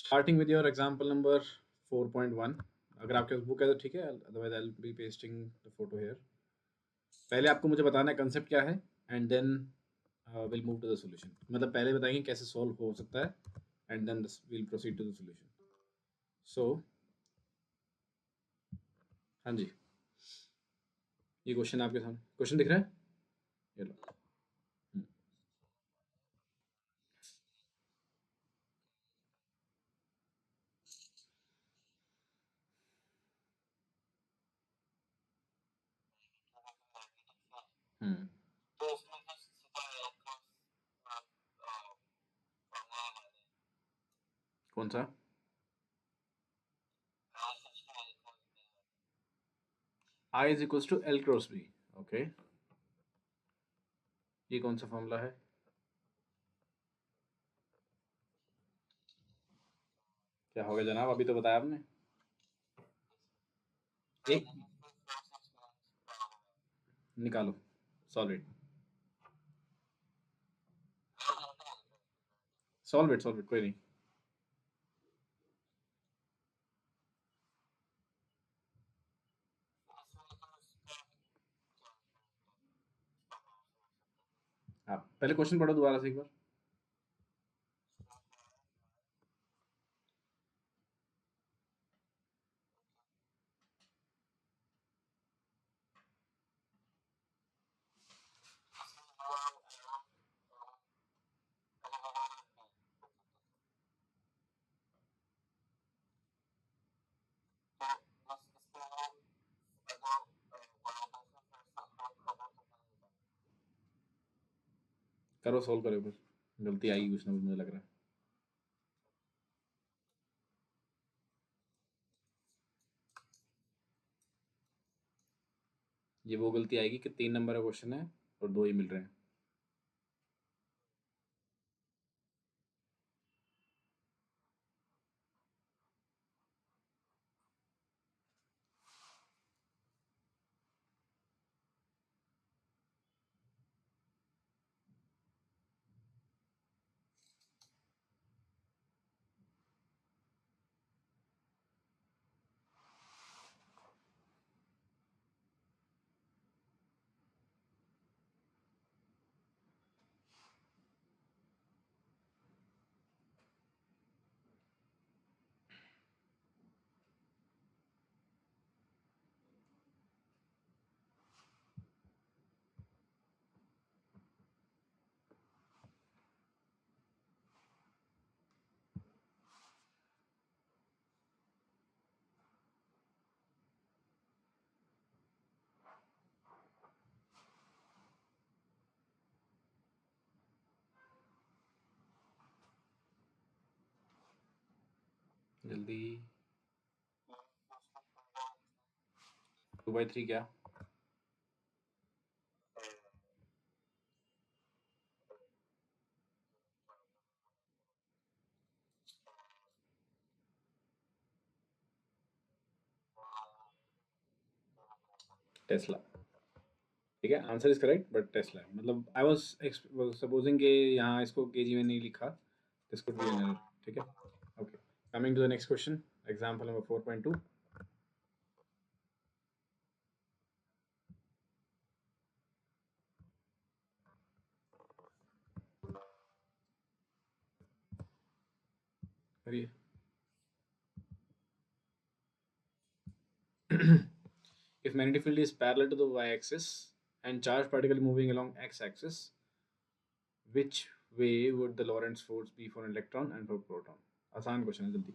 Starting with your example number 4.1. अगर आपके पास बुक है तो ठीक है, otherwise I will be pasting the photo here. पहले आपको मुझे बताना है कंसेप्ट क्या है, and then will move to the solution. मतलब पहले बताएंगे कैसे सॉल्व हो सकता है, and then will proceed to the solution. So हाँ जी, ये क्वेश्चन आपके सामने. क्वेश्चन दिख रहा है? ये लो. हम्म. हम्म. कौन सा? I is equals to L cross B. Okay, ये कौन सा फॉर्मूला है? क्या हो गया जनाब, अभी तो बताया आपने. एक निकालो, सॉल्व इट. सॉल्व इट, कोई नहीं. आप पहले क्वेश्चन पढ़ो दोबारा से एक बार. करो, सॉल्व करो फिर. गलती आएगी कुछ ना कुछ, मुझे लग रहा है. ये वो गलती आएगी कि 3 नंबर का क्वेश्चन है और 2 ही मिल रहे हैं. जल्दी. 2/3 क्या? टेस्ला. ठीक है, answer is correct, but Tesla है. मतलब आई वाज सपोजिंग कि यहाँ इसको केजी में नहीं लिखा. This could be an error. ठीक है. Okay, coming to the next question. Example number 4.2. करिए. If magnetic field is parallel to the y-axis and charged particle moving along x-axis, which way would the Lorentz force be for an electron and for proton? आसान question है, जल्दी.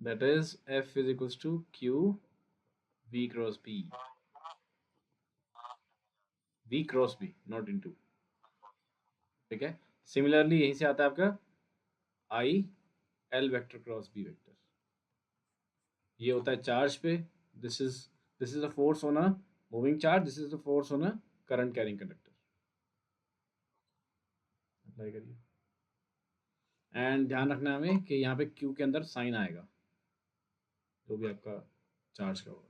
That is F is equals to Q V cross B. V cross B, not into. ठीक है. Similarly यहीं से आता है आपका I L vector cross B vector. ये होता है चार्ज पे, This is a force on a moving charge. This is the force on a current carrying conductor. Apply करिए एंड ध्यान रखना है हमें कि यहाँ पे Q के अंदर साइन आएगा जो भी आपका चार्ज का होगा.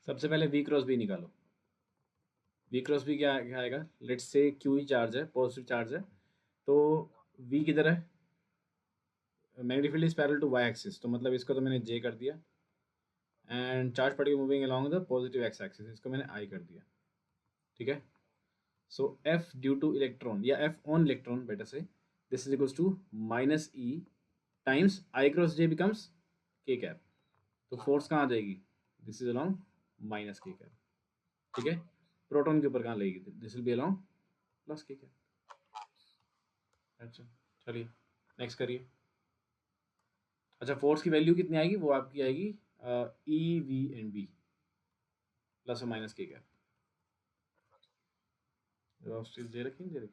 सबसे पहले V क्रॉस B निकालो. V क्रॉस B क्या क्या आएगा? लेट्स से Q ही चार्ज है, पॉजिटिव चार्ज है, तो V किधर है? Magnetic field is parallel to y axis, तो मतलब इसको तो मैंने J कर दिया. And charge particle moving along the positive x axis, इसको मैंने I कर दिया. ठीक है. So F due to electron या F ऑन इलेक्ट्रॉन बेटर से, this is equals to minus E times I cross J becomes K cap. तो force कहाँ आ जाएगी? This is along minus K cap. ठीक है. प्रोटॉन के ऊपर कहाँ लगेगी? This will be along plus K cap. अच्छा चलिए नेक्स्ट करिए. अच्छा फोर्स की वैल्यू कितनी आएगी? वो आपकी आएगी E V and B plus और माइनस के कैप. वेलोसिटीज दे रखी है.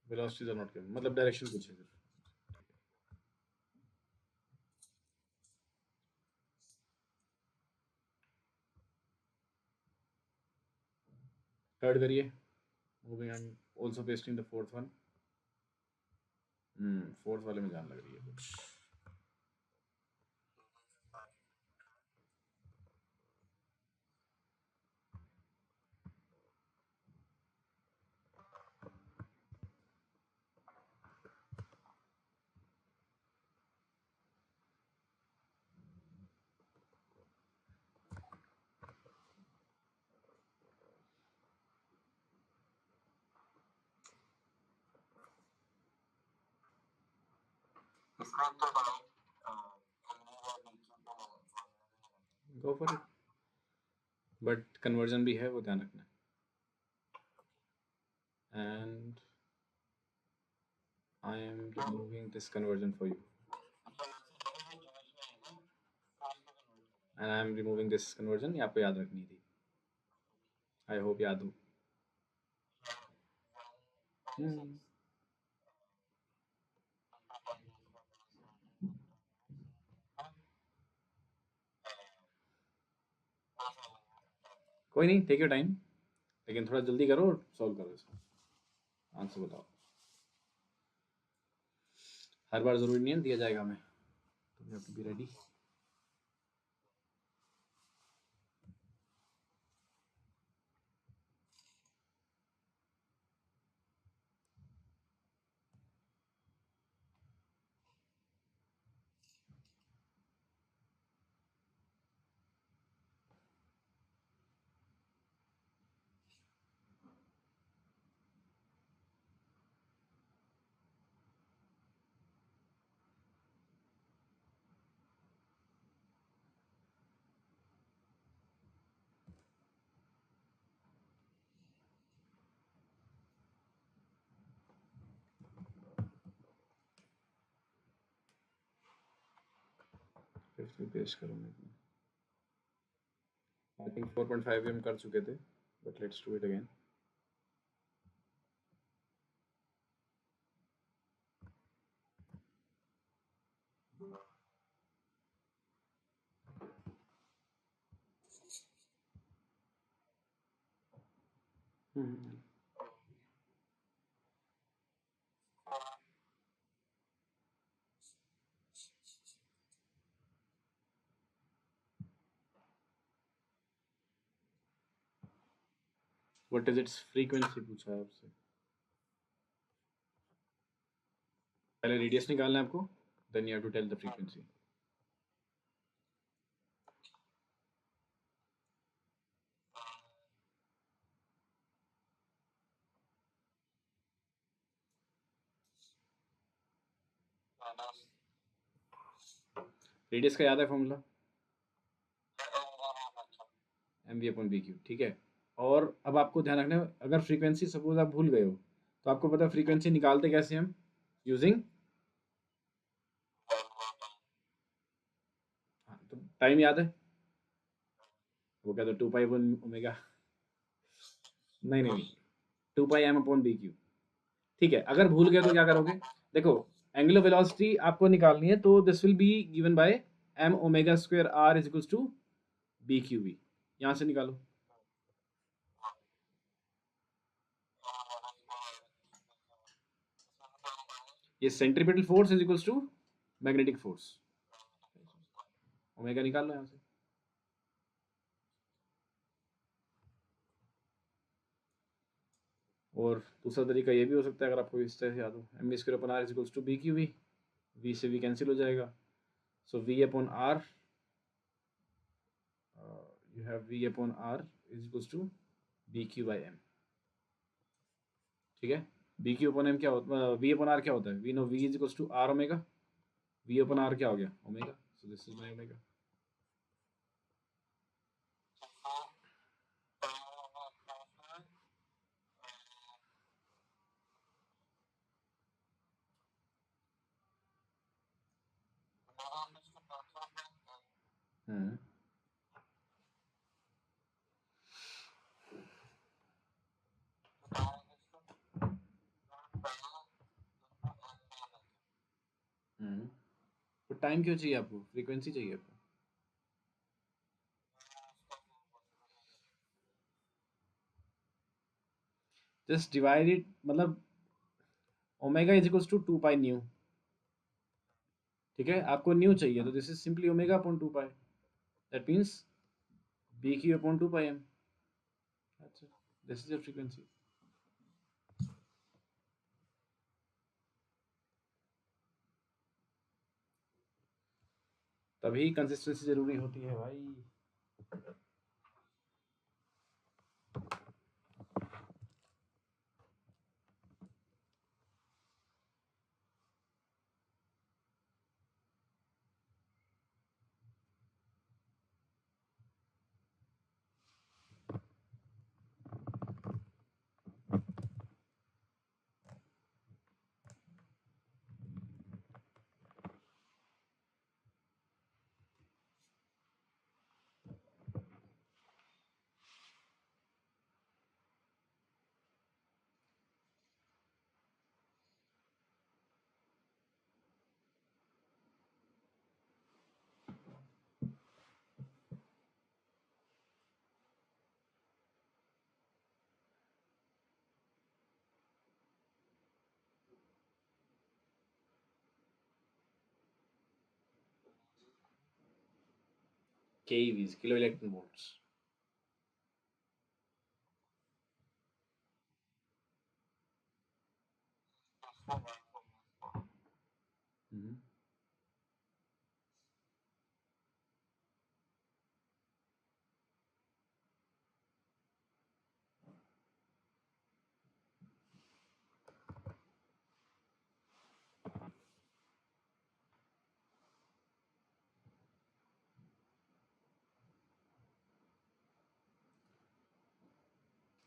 वेलोसिटीज आर नॉट गिवन, मतलब डायरेक्शन कुछ है सिर्फ. थर्ड करिए. Moving and also pasting the fourth one. Fourth वाले में जान लग रही है कुछ. Go for it. But conversion भी है, वो ध्यान रखना. And I am removing this conversion for you. And I am removing this conversion. ये आपको याद रखनी थी. आई होप याद हो. कोई नहीं, टेक योर टाइम, लेकिन थोड़ा जल्दी करो और सॉल्व करो इसको. आंसर बताओ. हर बार ज़रूरी नहीं है दिया जाएगा हमें, तो we have to be ready. Fifth में पेस्ट करो. मैं आई थिंक 4.5 भी हम कर चुके थे, but let's do it again. What is its frequency पूछा है आपसे. पहले रेडियस निकालना है आपको, then you have to tell the frequency. Radius का याद है formula? M V upon B Q. ठीक है. और अब आपको ध्यान रखना है, अगर फ्रीक्वेंसी सपोज आप भूल गए हो तो आपको पता है फ्रीक्वेंसी निकालते कैसे हम, यूजिंग, तो टाइम याद है, वो क्या, तो 2 पाई 1 ओमेगा, नहीं, 2 पाई m/bq। ठीक है, अगर भूल गए तो क्या करोगे, देखो एंगुलर वेलोसिटी आपको निकालनी है, तो this will be given by m⍵²r is equals to bqv, यहाँ से निकालो। ये centripetal force is equals to magnetic force, omega निकाल लो यहाँ से। और दूसरा तरीका ये भी हो सकता है, अगर आपको इस तरह से याद हो, m²/r is equals to bqv, v से v कैंसिल हो जाएगा, सो v/r, you have v/r is equals to bq/m। ठीक है, bq/m क्या होता है, v/r क्या होता है, we know v is equals to r omega, v/r क्या हो गया, omega, so this is my omega। Hmm hmm तो टाइम क्यों चाहिए आपको, फ्रीक्वेंसी चाहिए आपको। जस्ट डिवाइड इट, मतलब omega is equals to 2 pi nu. ठीक है, आपको न्यू चाहिए तो this is simply omega upon 2 pi, that means bq/2 pi m, that's it, this is your frequency। तभी कंसिस्टेंसी जरूरी होती है भाई। KeVs, kilo electron volts.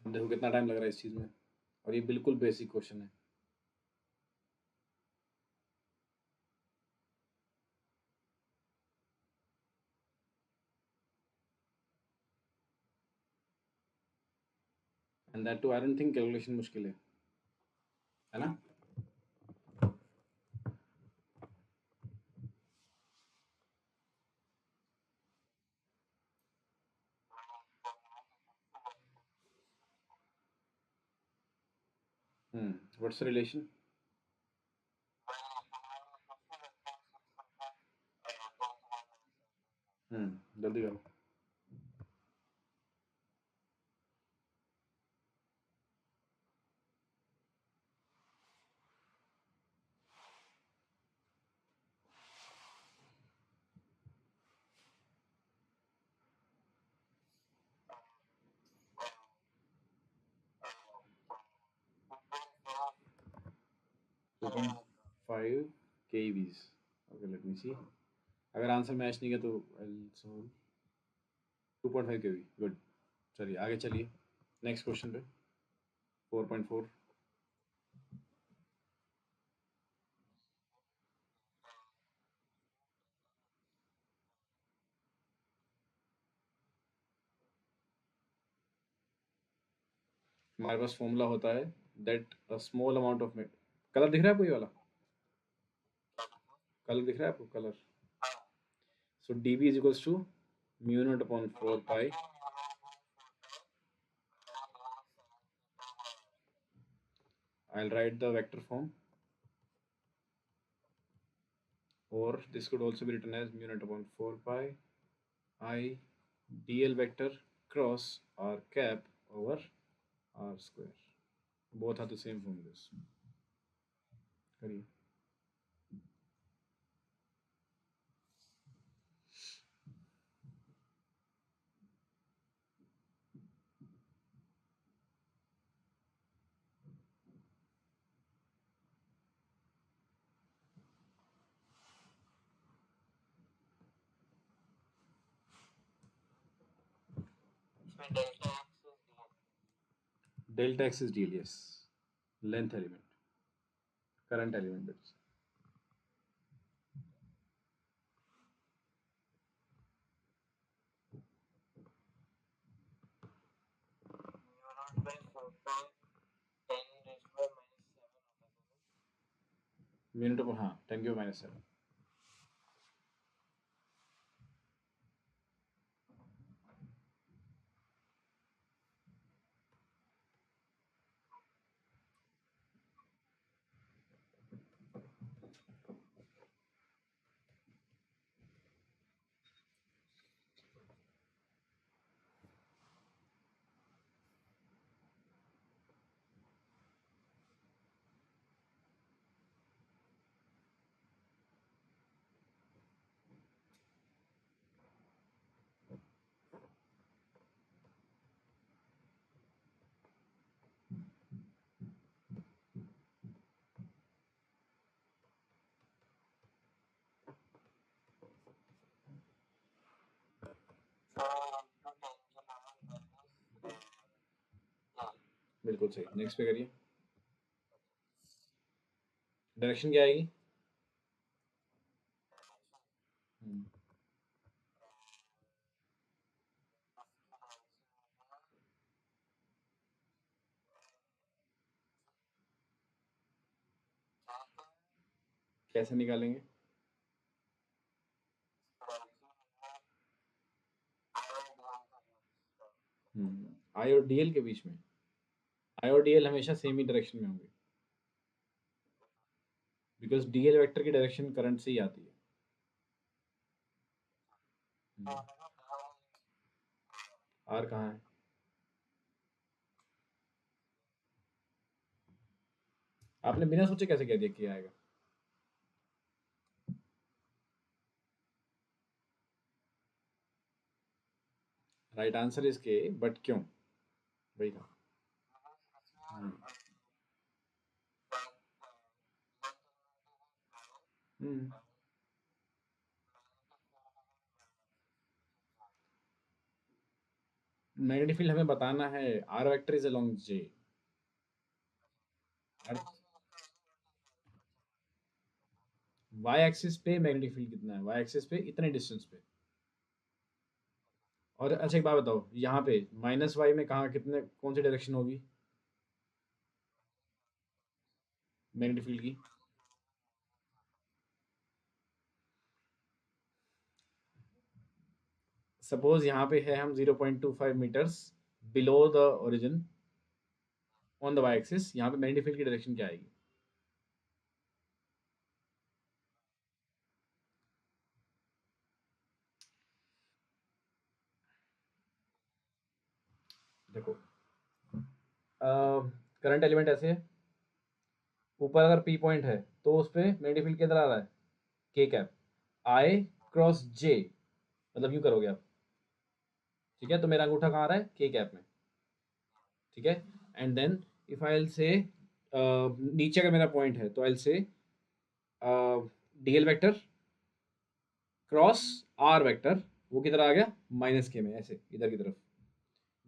देखो कितना टाइम लग रहा है इस चीज़ में, और ये बिल्कुल बेसिक क्वेश्चन है। And that too I don't think calculation मुश्किल है ना। 'What's the relation. जल्दी करो। 2.5 KVs। Okay, let me see, अगर आंसर मैच नहीं है तो I will solve. 2.5 KV, good. चलिए आगे चलिए। नेक्स्ट क्वेश्चन पे 4.4 हमारे पास फॉर्मूला होता है that a small amount of colour दिख रहा है आपको ये वाला कलर दिख रहा है आपको colour so dB is equals to mu naught upon 4 pi I'll write the vector form or this could also be written as mu naught upon 4 pi I dl vector cross r cap over r square. Both are the same formulas. करिए delta x is dl, yes, length element, current element bits. Minute upon हाँ 10 की minus 7. बिल्कुल सही. Next पे करिए. Direction क्या आएगी? कैसे निकालेंगे? आई और डीएल के बीच में आई और डीएल हमेशा सेम ही डायरेक्शन में होंगे बिकॉज डीएल वेक्टर की डायरेक्शन करंट से ही आती है. आर कहाँ है? आपने बिना सोचे कैसे कह दिया कि आएगा? राइट आंसर इज के, बट क्यों? वही था. हम्म. हम्म. मैग्नेटिक फील्ड हमें बताना है R vector is along J. Y axis पे मैग्नेटिक फील्ड कितना है? वाई एक्सिस पे इतने डिस्टेंस पे. और अच्छा एक बात बताओ, यहाँ पे माइनस वाई में कहाँ कितने कौन सी डायरेक्शन होगी मैग्नेटिक फील्ड की? सपोज यहाँ पे है हम 0.25 metres below the origin on the Y axis. यहाँ पे मैग्नेटिक फील्ड की डायरेक्शन क्या आएगी? देखो करंट एलिमेंट ऐसे है. ऊपर अगर पी पॉइंट है तो उस पर मैग्नेटिक फील्ड किधर आ रहा है? के कैप. आई क्रॉस जे मतलब यूं करोगे आप. ठीक है, तो मेरा अंगूठा कहाँ आ रहा है? के कैप में. ठीक है. एंड देन इफ आई से नीचे का मेरा पॉइंट है तो आई से DL vector cross R vector वो किधर आ गया? माइनस के में, ऐसे इधर की तरफ.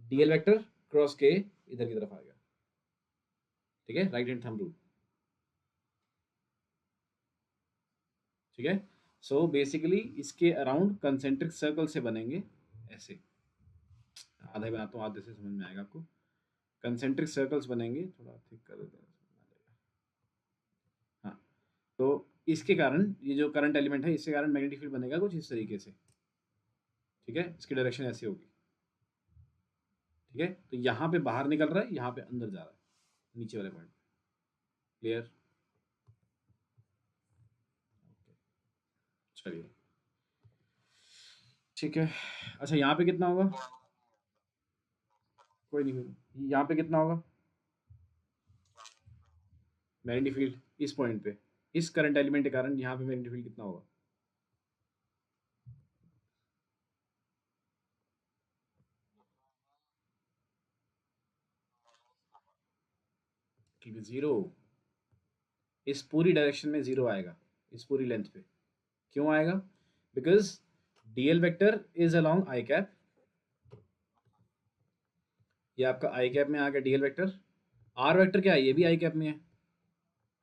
डीएल वेक्टर क्रॉस के इधर की तरफ आ गया, ठीक है, राइट हैंड थंब रूल, ठीक है। सो बेसिकली इसके अराउंड कंसेंट्रिक सर्कल से बनेंगे ऐसे, आधा ही बनाता हूँ, आधे से समझ में आएगा आपको। कंसेंट्रिक सर्कल्स बनेंगे, थोड़ा ठीक कर देते हैं। हाँ, तो इसके कारण ये जो करंट एलिमेंट है, इसके कारण मैग्नेटिक फील्ड बनेगा कुछ इस तरीके से, ठीक है। इसकी डायरेक्शन ऐसी होगी, ठीक है। तो यहाँ पे बाहर निकल रहा है, यहाँ पे अंदर जा रहा है, नीचे वाले पॉइंट। क्लियर? चलिए, ठीक है। अच्छा, यहाँ पे कितना होगा? कोई नहीं, यहाँ पे कितना होगा मैग्नेटिक फील्ड? इस पॉइंट पे, इस करंट एलिमेंट के कारण यहाँ पे मैग्नेटिक फील्ड कितना होगा? जीरो। इस पूरी डायरेक्शन में जीरो आएगा, इस पूरी लेंथ पे। क्यों आएगा? Because DL vector is along I cap, ये आपका आई कैप में आ गया डीएल वेक्टर। आर वेक्टर क्या है? ये भी आई कैप में है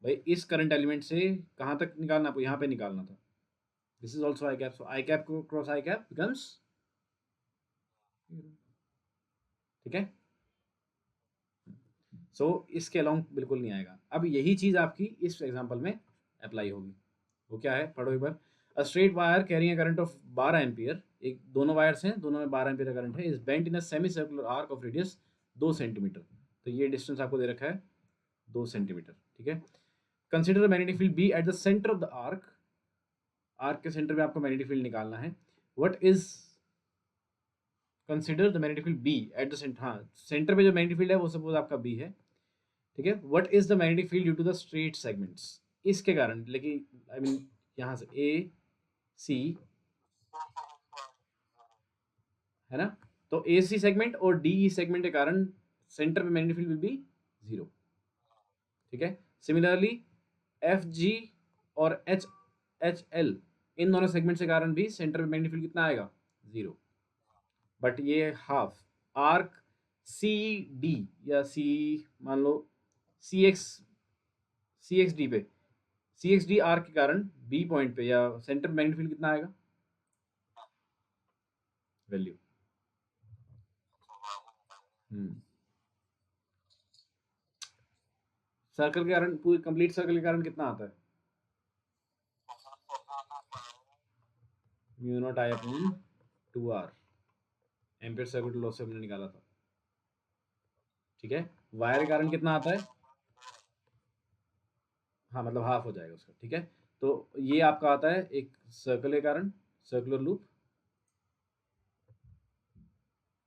भाई। इस करंट एलिमेंट से कहाँ तक निकालना, आपको यहाँ पे निकालना था। This is also I cap, so I cap cross I cap becomes, ठीक है। सो इसके अलोंग बिल्कुल नहीं आएगा। अब यही चीज़ आपकी इस एग्जाम्पल में अप्लाई होगी। वो क्या है, पढ़ो एक बार। A straight wire carrying a current of 12 ampere, एक दोनों वायर्स हैं, दोनों में 12 एम्पियर का करंट है, is bent in a semi circular arc of radius 2 centimetre. तो ये डिस्टेंस आपको दे रखा है 2 सेंटीमीटर, ठीक है। Consider the magnetic field B at the centre of the arc, arc के सेंटर में आपको मैग्नेटिक फील्ड निकालना है। What is, consider the magnetic field B at the centre, हाँ सेंटर पे जो मैग्नेटिक फील्ड है वो सपोज आपका बी है, ठीक है। What is the magnetic field due to the straight segments, इसके कारण, लेकिन आई मीन यहाँ से ए सी है ना, तो ए सी सेगमेंट और डी ई सेगमेंट के कारण सेंटर में magnetic field will B zero, ठीक है। सिमिलरली एफ जी और एच एच एल, इन दोनों सेगमेंट के कारण भी सेंटर में मैग्नेटिक फील्ड कितना आएगा? जीरो। बट ये हाफ आर्क सी डी या सी, मान लो सी एक्स, सी एक्स डी पे, सी एक्स डी आर्क के कारण बी पॉइंट पे या सेंटर मैग्नेटिक फील्ड कितना आएगा? वैल्यू। हम्म, सर्कल के कारण, पूरी कंप्लीट सर्कल के कारण कितना आता है? Mu naught I upon 2r, ampere circuit law से हमने निकाला था, ठीक है। वायर के कारण कितना आता है? हाँ, मतलब हाफ हो जाएगा उसका, ठीक है। तो ये आपका आता है एक सर्कल के कारण, circular loop,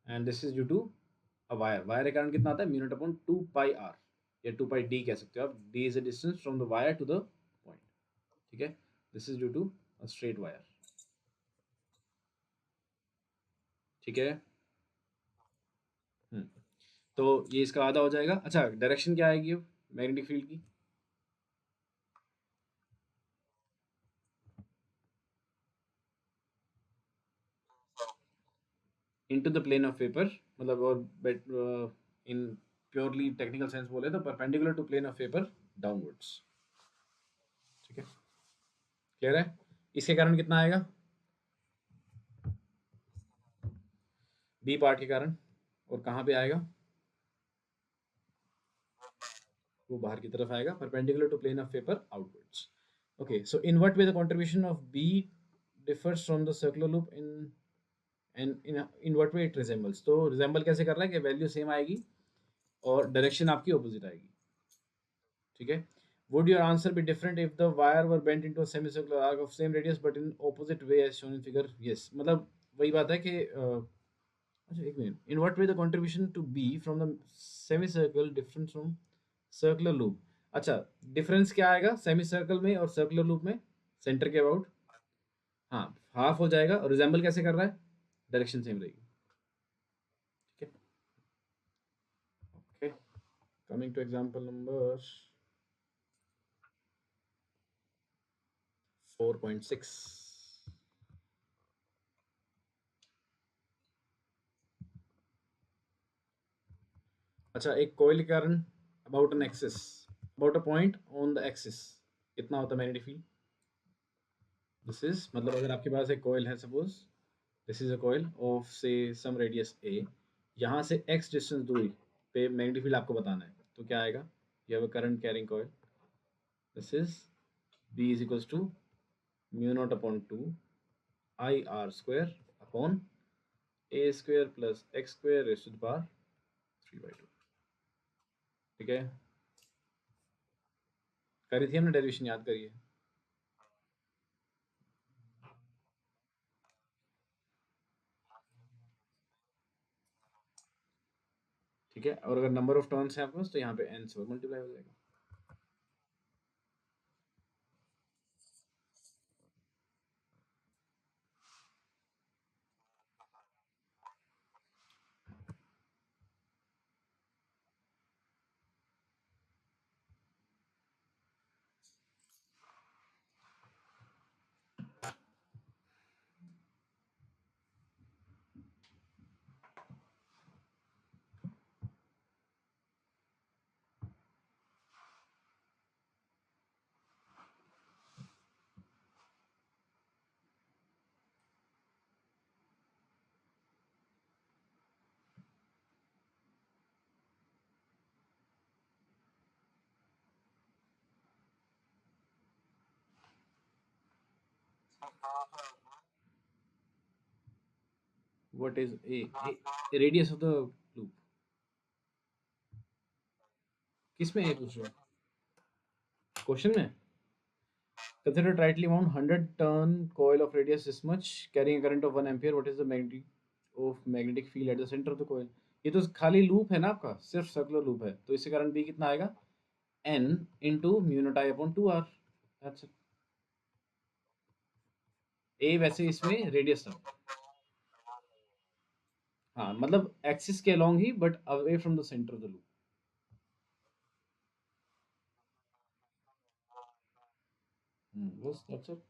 and this is due to a wire, wire के कारण कितना आता है? म्यू नॉट अपॉन 2πr, या 2πd कह सकते हो आप। d is the distance from the wire to the point, ठीक है। This is due to a straight wire, ठीक है। हम्म, तो ये इसका आधा हो जाएगा। अच्छा, डायरेक्शन क्या आएगी अब मैग्नेटिक फील्ड की? Into the plane of paper, मतलब, और bet in purely technical sense बोले तो perpendicular to plane of paper downwards, ठीक है। क्लियर है? इसके कारण कितना आएगा? बी पार्ट के कारण, और कहाँ पे आएगा? वो बाहर की तरफ आएगा, perpendicular to plane of paper outwards. Okay, so in what way the contribution of B differs from the circular loop in, and in what way it resembles, तो रिजेंबल कैसे कर रहा है कि वैल्यू सेम आएगी और डायरेक्शन आपकी opposite आएगी, ठीक है। Would your answer be different if the wire were bent into a semicircular arc of same radius but in opposite way as shown in figure? Yes, मतलब वही बात है कि अच्छा एक minute, in what way the contribution to B from the semicircle different from circular loop? अच्छा, difference क्या आएगा सेमी सर्कल में और सर्कुलर लूप में? सेंटर के अबाउट, हाँ, हाफ हो जाएगा। और रिजेंबल कैसे कर रहा है? डायरेक्शन सेम रहेगी, ठीक है। Okay, coming two example number 4.6। अच्छा, एक कॉइल के कारण about an axis, about a point on the axis कितना होता है मैग्नेटिक फील्ड? दिस इज मतलब अगर आपके पास एक कॉइल है, suppose this is a coil of से सम रेडियस ए, यहाँ से एक्स डिस्टेंस दूरी पे मैग्नेटिक फील्ड आपको बताना है, तो क्या आएगा? You have a current carrying coil, this is B is equals to mu naught upon 2 I R square upon A square plus X square raised to the power 3/2। ठीक है, करी थी हमने डेरिवेशन, याद करिए। ठीक है, और अगर नंबर ऑफ टर्न्स है आपके पास तो यहाँ पे n से मल्टीप्लाई हो जाएगा। 'What is a radius of the loop'? किस में ए पूछ रहे हो? क्वेश्चन में? Consider tightly wound 100 turn coil of radius this much carrying a current of 1 ampere. What is the magnetic field at the center of the coil? ये तो खाली loop है ना आपका, सिर्फ सर्कुलर लूप है, तो इसके कारण B कितना आएगा? N into mu naught I upon 2R। That's it। A वैसे इसमें रेडियस था। हाँ, मतलब एक्सिस के along he but away from the centre of the loop. बस that's it.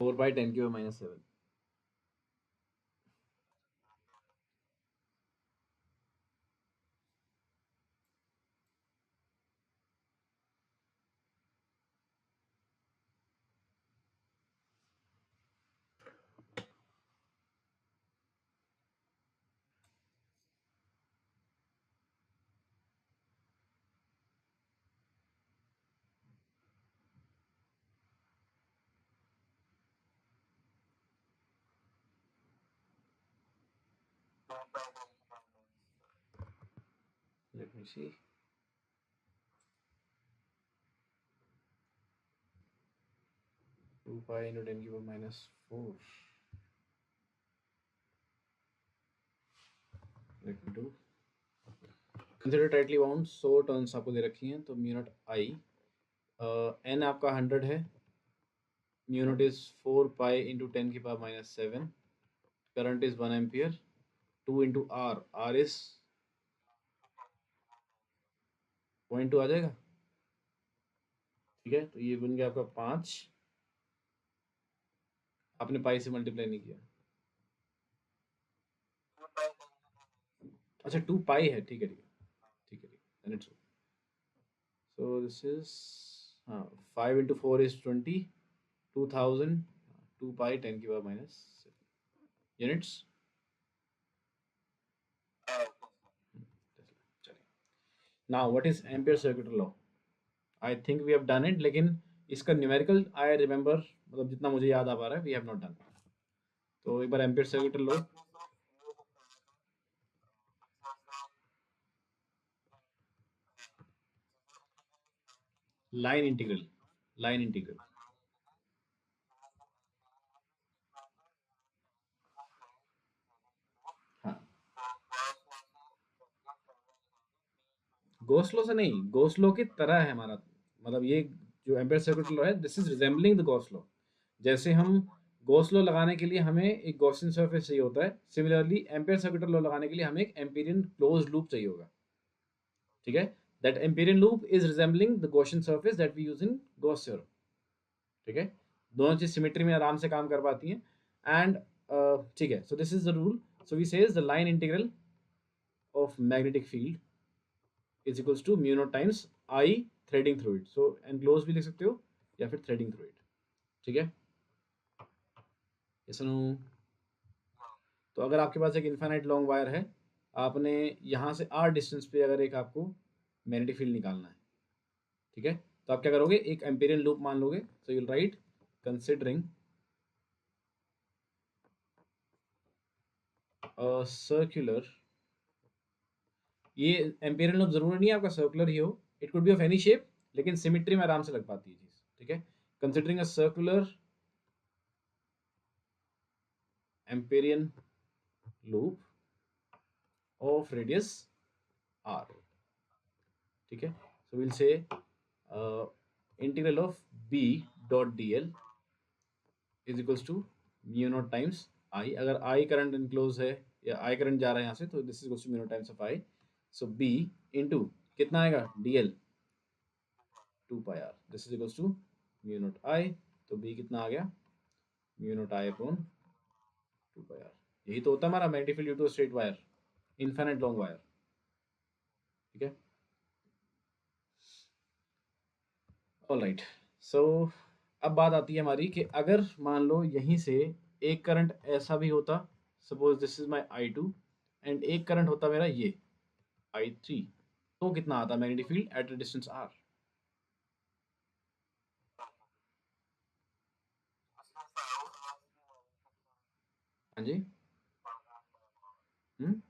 4/10⁻⁷। 'Let me see'। 2 pi into 10⁻⁴। Let me do। Consider tightly bound 100 turns आपको दे रखी हैं, तो म्यू नॉट आई, एन आपका 100 है, mu naught is 4 pi into 10⁻⁷, current is 1 ampere, 2 into R, R is 0.2 आ जाएगा। ठीक है, तो ये बन गया आपका 5, आपने पाई से मल्टीप्लाई नहीं किया। अच्छा 2 पाई है, ठीक है ठीक है ठीक है ठीक है। सो दिस इज, हाँ, 5 into 4 is 20, 2000, 2 pi 10⁻⁷ units. Now what is ampere circuit law? I think we have done it, लेकिन इसका न्यूमेरिकल आई रिमेंबर, मतलब जितना मुझे याद आ पा रहा है, वी हैव नॉट डन। तो एक बार ampere circuit law, line integral, line integral. हाँ, गोस्लो से नहीं, गोस्लो की तरह है हमारा। मतलब ये जो एम्पेयर सर्किट लॉ है, this is resembling the Gauss law. जैसे हम गॉस लॉ लगाने के लिए हमें एक गॉसियन सरफेस चाहिए होता है, सिमिलरली एम्पेयर सर्किट लॉ लगाने के लिए हमें एक एम्पीरियन क्लोज लूप चाहिए होगा। ठीक है, that Amperian loop is resembling the Gaussian surface that we use in Gauss theorem. ठीक है, दोनों चीज सिमेट्री में आराम से काम कर पाती हैं। एंड ठीक है, so this is the rule. So we says the line integral of magnetic field is equals to mu naught times I threading through it. So enclose भी लिख सकते हो या फिर थ्रेडिंग थ्रू इट। ठीक है, ये सुनो। तो अगर आपके पास एक इन्फाइनाइट लॉन्ग वायर है, आपने यहाँ से आर डिस्टेंस पे अगर एक आपको मैग्नेटिक फील्ड निकालना है, ठीक है, तो आप क्या करोगे, एक एम्पीरियन लूप मान लोगे। So you'll write considering circular, ये एम्पीरियन लूप जरूरी नहीं है आपका सर्कुलर ही हो, it could be of any shape, लेकिन सिमिट्री में आराम से लग पाती है चीज। ठीक है, considering a circular Amperian loop of radius R. ठीक है, so we'll say integral of B dot D L is equals to mu naught times I. अगर आई करंट इनक्लोज है या आई करंट जा रहा है यहाँ से, तो this is equals to mu naught times of I. So B into कितना आएगा, D L 2 pi R, this is equals to mu naught I. तो बी कितना आ गया, mu naught I upon 2 pi R. यही तो होता है हमारा magnetic field due to straight wire, infinite long wire. ठीक है, ऑल राइट। सो अब बात आती है हमारी कि अगर मान लो यहीं से एक करंट ऐसा भी होता, suppose this is my I two, and एक करंट होता मेरा ये आई थ्री, तो कितना आता magnetic field at a distance R. हाँ जी। हम्म,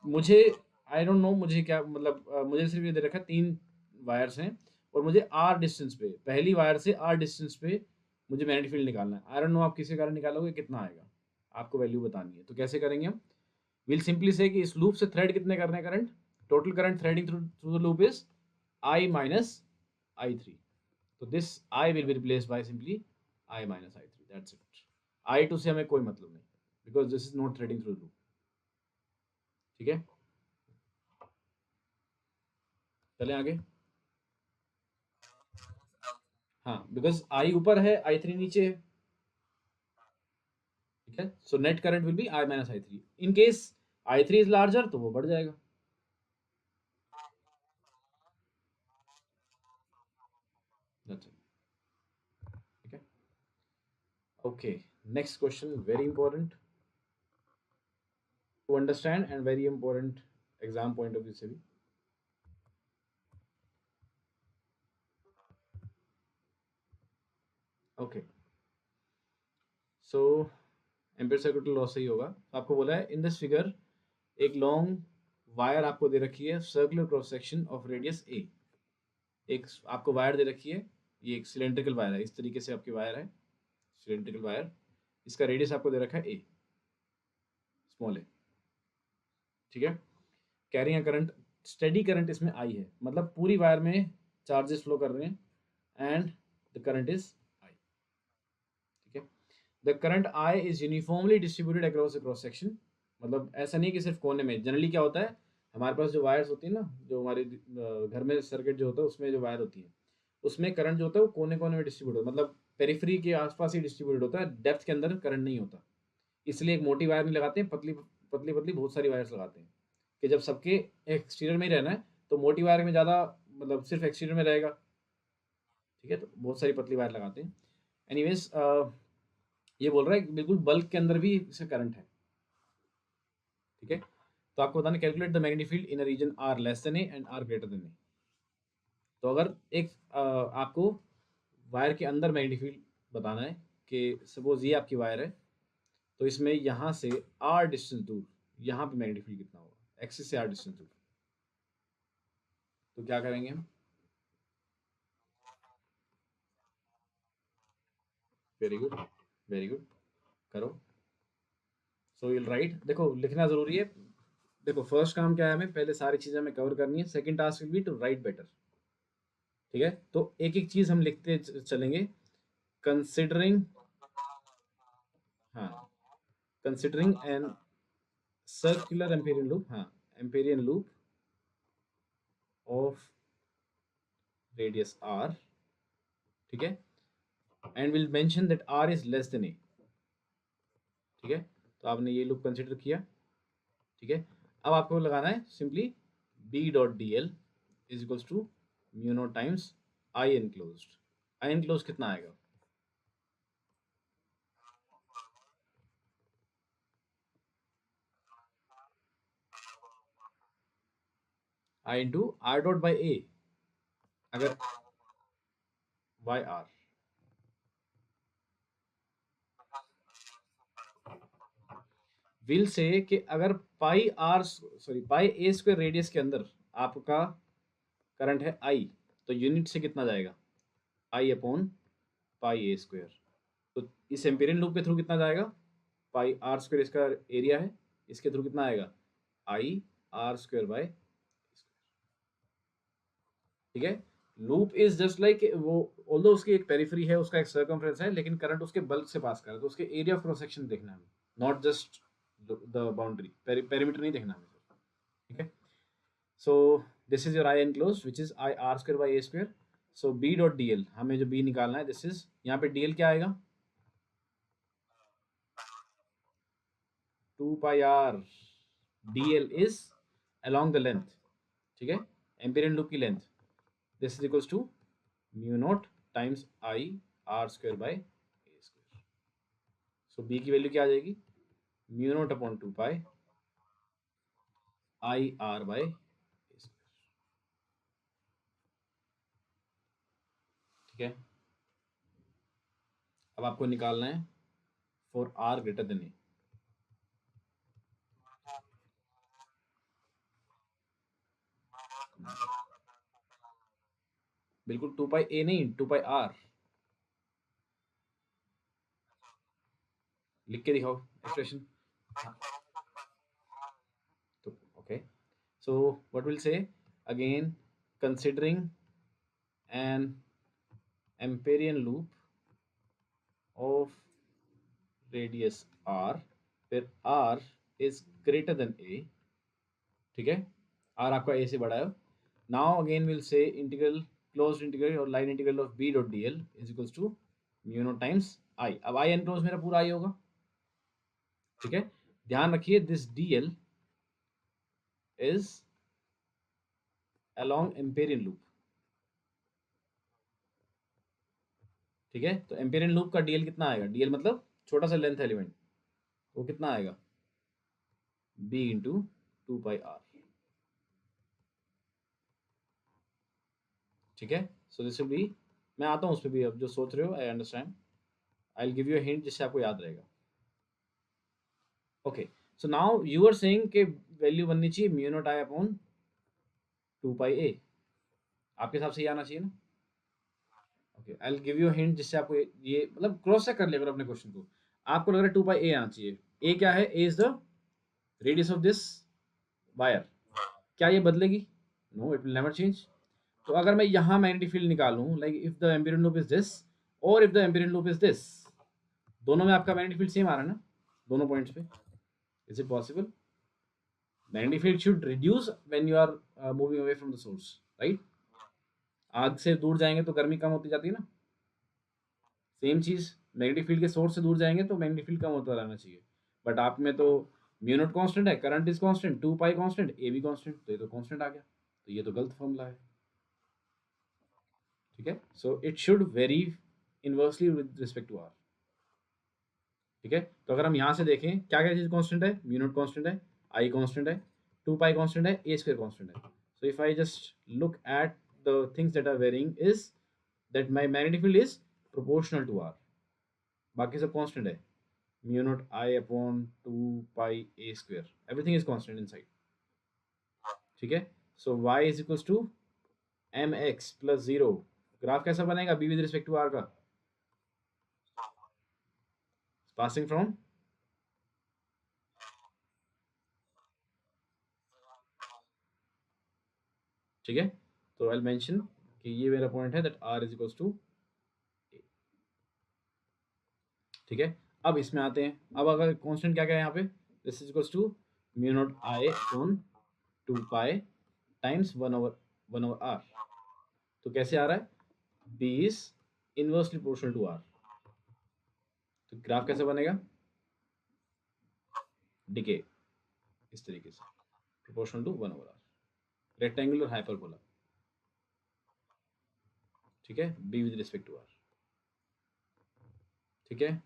मुझे आई डोंट नो, मुझे क्या मतलब मुझे सिर्फ ये दे रखा है 3 वायर्स हैं, और मुझे आर डिस्टेंस पे, पहली वायर से आर डिस्टेंस पे मुझे मैग्नेटिक फील्ड निकालना है। आई डोंट नो आप किसी कारण निकालोगे कितना आएगा, आपको वैल्यू बतानी है। तो कैसे करेंगे हम, विल सिंपली से कि इस लूप से थ्रेड कितने करने current, total current threading through through the loop is I minus I three. तो this I will be replace by simply I minus I three, that's it. I two से हमें कोई मतलब नहीं, because this is not threading through loop. ठीक है, चले आगे। हाँ, बिकॉज आई ऊपर है, आई थ्री नीचे है। ठीक है, so net current will be I minus I three. In case I three is larger तो वो बढ़ जाएगा। That's it. ठीक है, okay. Next question very important to understand and very important exam point of view से भी। Okay, so ampere circuit law सही होगा। आपको बोला है इन दिस फिगर एक लॉन्ग वायर आपको दे रखी है, circular cross section of radius A. एक आपको वायर दे रखी है, ये एक सिलेंड्रिकल वायर है, इस तरीके से आपकी वायर है, सिलेंड्रिकल वायर। इसका रेडियस आपको दे रखा है ए, स्मॉल ए। ठीक है, कैरिंग करंट, स्टेडी करंट इसमें आई है, मतलब पूरी वायर में चार्जेस फ्लो कर रहे हैं, and the current is I. ठीक है, the current I is uniformly distributed across cross section. मतलब ऐसा नहीं कि सिर्फ कोने में, जनरली क्या होता है हमारे पास जो वायर्स होती है ना, जो हमारे घर में सर्किट जो होता है उसमें जो वायर होती है, उसमें करंट जो होता है वो कोने कोने में डिस्ट्रीब्यूट होता है, मतलब पेरिफेरी के आसपास ही डिस्ट्रीब्यूट होता है, डेप्थ के अंदर करंट नहीं होता। इसलिए एक मोटी वायर नहीं लगाते हैं, पतली पतली पतली बहुत सारी वायर्स लगाते हैं, कि जब सबके एक्सटीरियर में ही रहना है तो मोटी वायर में ज़्यादा, मतलब सिर्फ एक्सटीरियर में रहेगा। ठीक है, तो बहुत सारी पतली वायर लगाते हैं। एनीवेज ये बोल रहा है कि बिल्कुल बल्क के अंदर भी इसका करंट है। ठीक है, तो आपको बताना calculate the magnetic field in a region R less than A and R greater than A. तो अगर एक आपको वायर के अंदर मैग्नेटिक फील्ड बताना है, कि सपोज ये आपकी वायर है, तो इसमें यहाँ से आर डिस्टेंस दूर यहाँ पे मैग्नेटिक फील्ड कितना होगा, एक्सिस से आर डिस्टेंस दूर। तो क्या करेंगे हम, वेरी गुड, वेरी गुड, करो। सो विल राइट, देखो लिखना ज़रूरी है, देखो फर्स्ट काम क्या है, हमें पहले सारी चीज़ें हमें कवर करनी है। Second task will be to write better. ठीक है, तो एक एक चीज़ हम लिखते चलेंगे। कंसिडरिंग, हाँ, considering an circular amperian loop, हाँ, amperian loop of radius R. ठीक है, and will mention that R is less than A. ठीक है, तो आपने ये लूप कंसिडर किया। ठीक है, अब आपको लगाना है simply B dot D L is equals to mu naught times I enclosed. I enclose कितना आएगा? I into R dot by A, अगर बाय आर। विल से कि अगर pi R, sorry pi A square radius के अंदर आपका current है आई, तो यूनिट से कितना जाएगा? आई अपॉन पाई ए स्क्वायर। तो इस एम्पेरियन लूप के थ्रू कितना जाएगा? पाई आर स्क्वायर इसका एरिया है, इसके थ्रू कितना आएगा? आई आर स्क्वायर बाय। ठीक है, लूप इज जस्ट लाइक वो, ऑल्दो उसकी एक पेरिफेरी है, उसका एक सर्कमफ्रेंस है, लेकिन करंट उसके बल्क से पास कर रहा है, तो उसके एरिया ऑफ क्रॉस सेक्शन देखना है, not just the boundary, perimeter नहीं देखना हमें। ठीक है, so this is your I enclose which is I R square by A square. So B dot D L, हमें जो बी निकालना है, दिस इज, यहाँ पे डी एल क्या आएगा? 2 pi R. D L is along the length. ठीक है, एम्पेरियन लूप की length, this is equals to mu naught times I R square by A square. So B की वैल्यू क्या आ जाएगी? Mu naught upon 2 pi I R by A square. ठीक है, अब आपको निकालना है for R greater than A. बिल्कुल 2 पाई ए नहीं, 2 पाई आर। लिख के दिखाओ एक्सप्रेशन। तो okay, so what we'll say again, considering an Amperian loop of radius r where r is greater than a। ठीक है, r आपका a से बड़ा है। Now again will say integral, closed integral और line integral of b dot D L is equals to mu naught times I. अब I enclose मेरा पूरा आई होगा। ठीक है, ध्यान रखिए this D L is along Amperian loop. ठीक है, तो एम्पेरियन लूप का डीएल कितना आएगा? डीएल मतलब छोटा सा लेंथ एलिमेंट, वो कितना आएगा? B into 2 pi R. ठीक है, सो दिस विल बी, मैं आता हूँ उस पर भी, अब जो सोच रहे हो I understand, I will give you a hint जिससे आपको याद रहेगा। Okay, so now you are saying के वैल्यू बननी चाहिए mu naught I upon 2 pi A. आपके हिसाब से ये आना चाहिए ना? Okay, I will give you hint जिससे आपको ये मतलब क्रॉस चेक कर लिया करो अपने क्वेश्चन को। आपको लग रहा है 2 पाई ए आना चाहिए। ए क्या है? A is the radius of this wire. क्या ये बदलेगी? No, it will never change. तो अगर मैं यहाँ मैग्नेटिक फील्ड निकालूं, like if the amperian loop is this और if the amperian loop is this, दोनों में आपका मैग्नेटिक फील्ड सेम आ रहा है ना, दोनों पॉइंट्स पे? Is it possible? Magnetic field should reduce when you are moving away from the source, right? आग से दूर जाएंगे तो गर्मी कम होती जाती है ना। सेम चीज, मैग्नेटिक फील्ड के सोर्स से दूर जाएंगे तो मैग्नेटिक फील्ड कम होता रहना चाहिए। बट आप में तो म्यू नॉट कांस्टेंट है, current is constant, 2 pi constant, A भी कांस्टेंट, तो ये तो कांस्टेंट आ गया, तो ये तो गलत फॉर्मूला है। ठीक है, so it should vary inversely with respect to R. ठीक है, तो अगर हम यहाँ से देखें क्या क्या चीज़ कांस्टेंट है, म्यू नॉट कांस्टेंट है, आई कांस्टेंट है, 2 पाई कांस्टेंट है, ए स्क्वायर कांस्टेंट है। So if I just look at the things that are varying is that my magnetic field is proportional to R, बाकी सब कांस्टेंट है। Mu naught I upon 2 pi A square, everything is constant inside. ठीक है, so Y is equals to M X plus zero. Graph कैसा बनेगा B with respect to R का? Passing from ठीक है, तो आई मेंशन कि ये मेरा पॉइंट है that r is equals to, ठीक है। अब इसमें आते हैं, अब अगर कांस्टेंट क्या क्या है यहाँ पे, this is equals to mu naught I on 2 pi times 1 over R. तो कैसे आ रहा है, b is inversely proportional to r। तो ग्राफ कैसे बनेगा, डिके इस तरीके से, proportional to 1 over R, rectangular hyperbola, ठीक है, b with respect to r, ठीक है।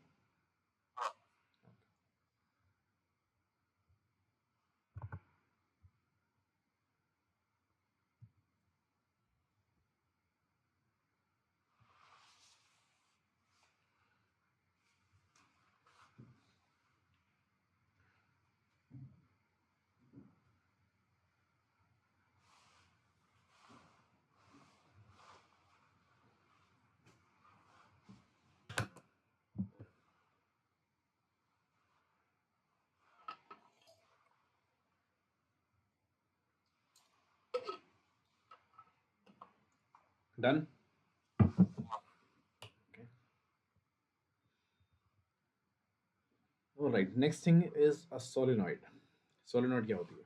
Done. Alright, next thing is a solenoid. Solenoid क्या होती है,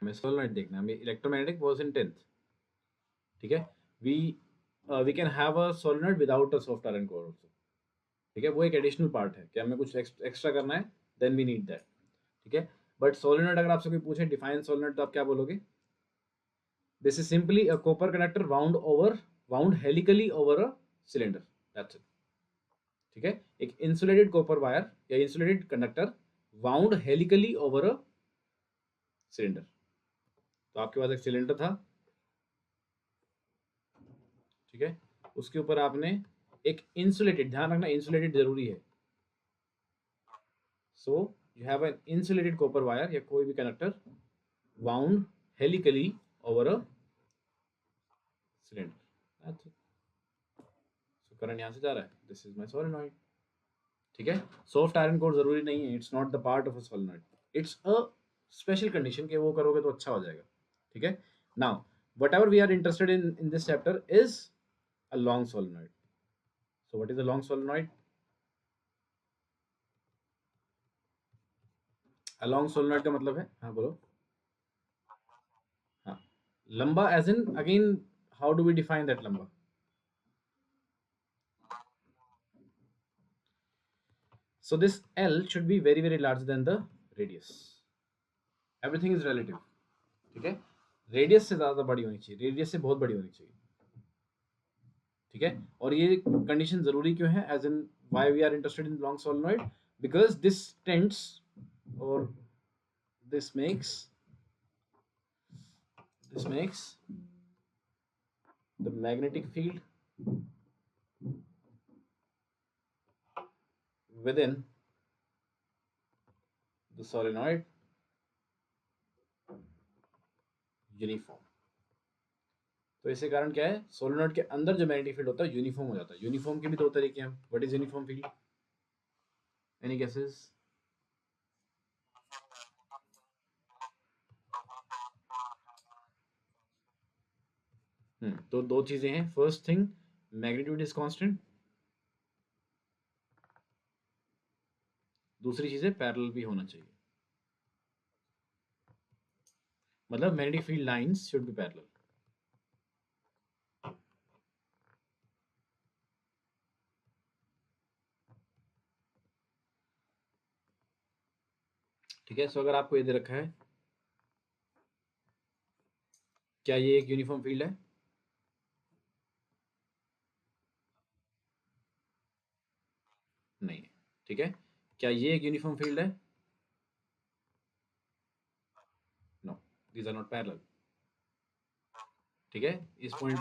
हमें सोलेनॉइड देखना है, हमें इलेक्ट्रोमैग्नेटिक वाज इन 10th, ठीक है। We we can have a solenoid without a soft iron core also, ठीक है, वो एक एडिशनल पार्ट है कि हमें कुछ एक्स्ट्रा करना है, देन वी नीड दैट, ठीक है। बट सोलेनॉइड अगर आपसे कोई पूछे डिफाइन सोलेनॉइड, तो आप क्या बोलोगे, this is simply a copper conductor wound helically over a cylinder, that's it, ठीक है। एक इंसुलेटेड कॉपर वायर या insulated conductor wound helically over a cylinder. तो आपके पास एक सिलेंडर था, ठीक है, उसके ऊपर आपने एक इंसुलेटेड, ध्यान रखना इंसुलेटेड जरूरी है, so you have an insulated copper wire या कोई भी conductor wound helically over a cylinder, that's it. So current यहां से जा रहा है, दिस इज माय सोलेनॉइड, ठीक है। सॉफ्ट आयरन कोर जरूरी नहीं है, it's not the part of a solenoid, it's a special condition के वो करोगे तो अच्छा हो जाएगा, ठीक है। Now whatever we are interested in this chapter is a long solenoid. So what is a long solenoid, a long solenoid का मतलब है, हाँ बोलो, हाँ, लंबा as in again, how do we define that लंबा, so this L should be very very larger than the radius, everything is relative, ठीक है। रेडियस से ज़्यादा बड़ी होनी चाहिए, रेडियस से बहुत बड़ी होनी चाहिए, ठीक है। और ये कंडीशन जरूरी क्यों है, as in why we are interested in long solenoid, because this tends और this makes this makes the magnetic field within the solenoid uniform. तो इसके कारण क्या है, सोलेनॉइड के अंदर जो मैग्नेटिक फील्ड होता है यूनिफॉर्म हो जाता है। यूनिफॉर्म के भी दो तरीके हैं, what is uniform field, any guesses. तो दो चीजें हैं, first thing magnitude is constant, दूसरी चीज है पैरेलल भी होना चाहिए, मतलब magnetic field lines should be parallel, ठीक है। सो अगर आपको ये दे रखा है, क्या ये एक यूनिफॉर्म फील्ड है, नहीं है, ठीक है। क्या ये एक यूनिफॉर्म फील्ड है, no, these are not parallel, ठीक है। इस पॉइंट,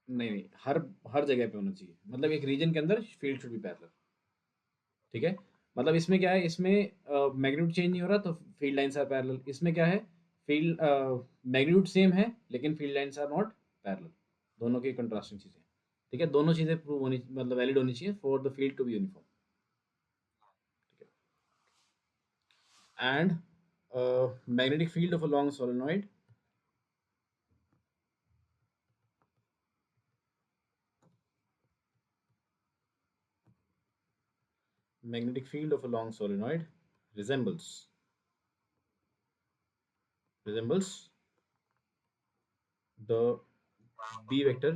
नहीं नहीं, हर हर जगह पे होना चाहिए, मतलब एक रीजन के अंदर फील्ड शुड बी पैरेलल, ठीक है। मतलब इसमें क्या है, इसमें मैग्नीट्यूड चेंज नहीं हो रहा तो फील्ड लाइंस आर पैरेलल। इसमें क्या है, फील्ड मैग्नीट्यूड सेम है लेकिन field lines are not parallel. दोनों की कंट्रास्टिंग चीज़ें, ठीक है, दोनों चीज़ें प्रूव होनी, मतलब वैलिड होनी चाहिए for the field to be uniform, ठीक है। And magnetic field of a long solenoid, magnetic field of a long solenoid resembles the B vector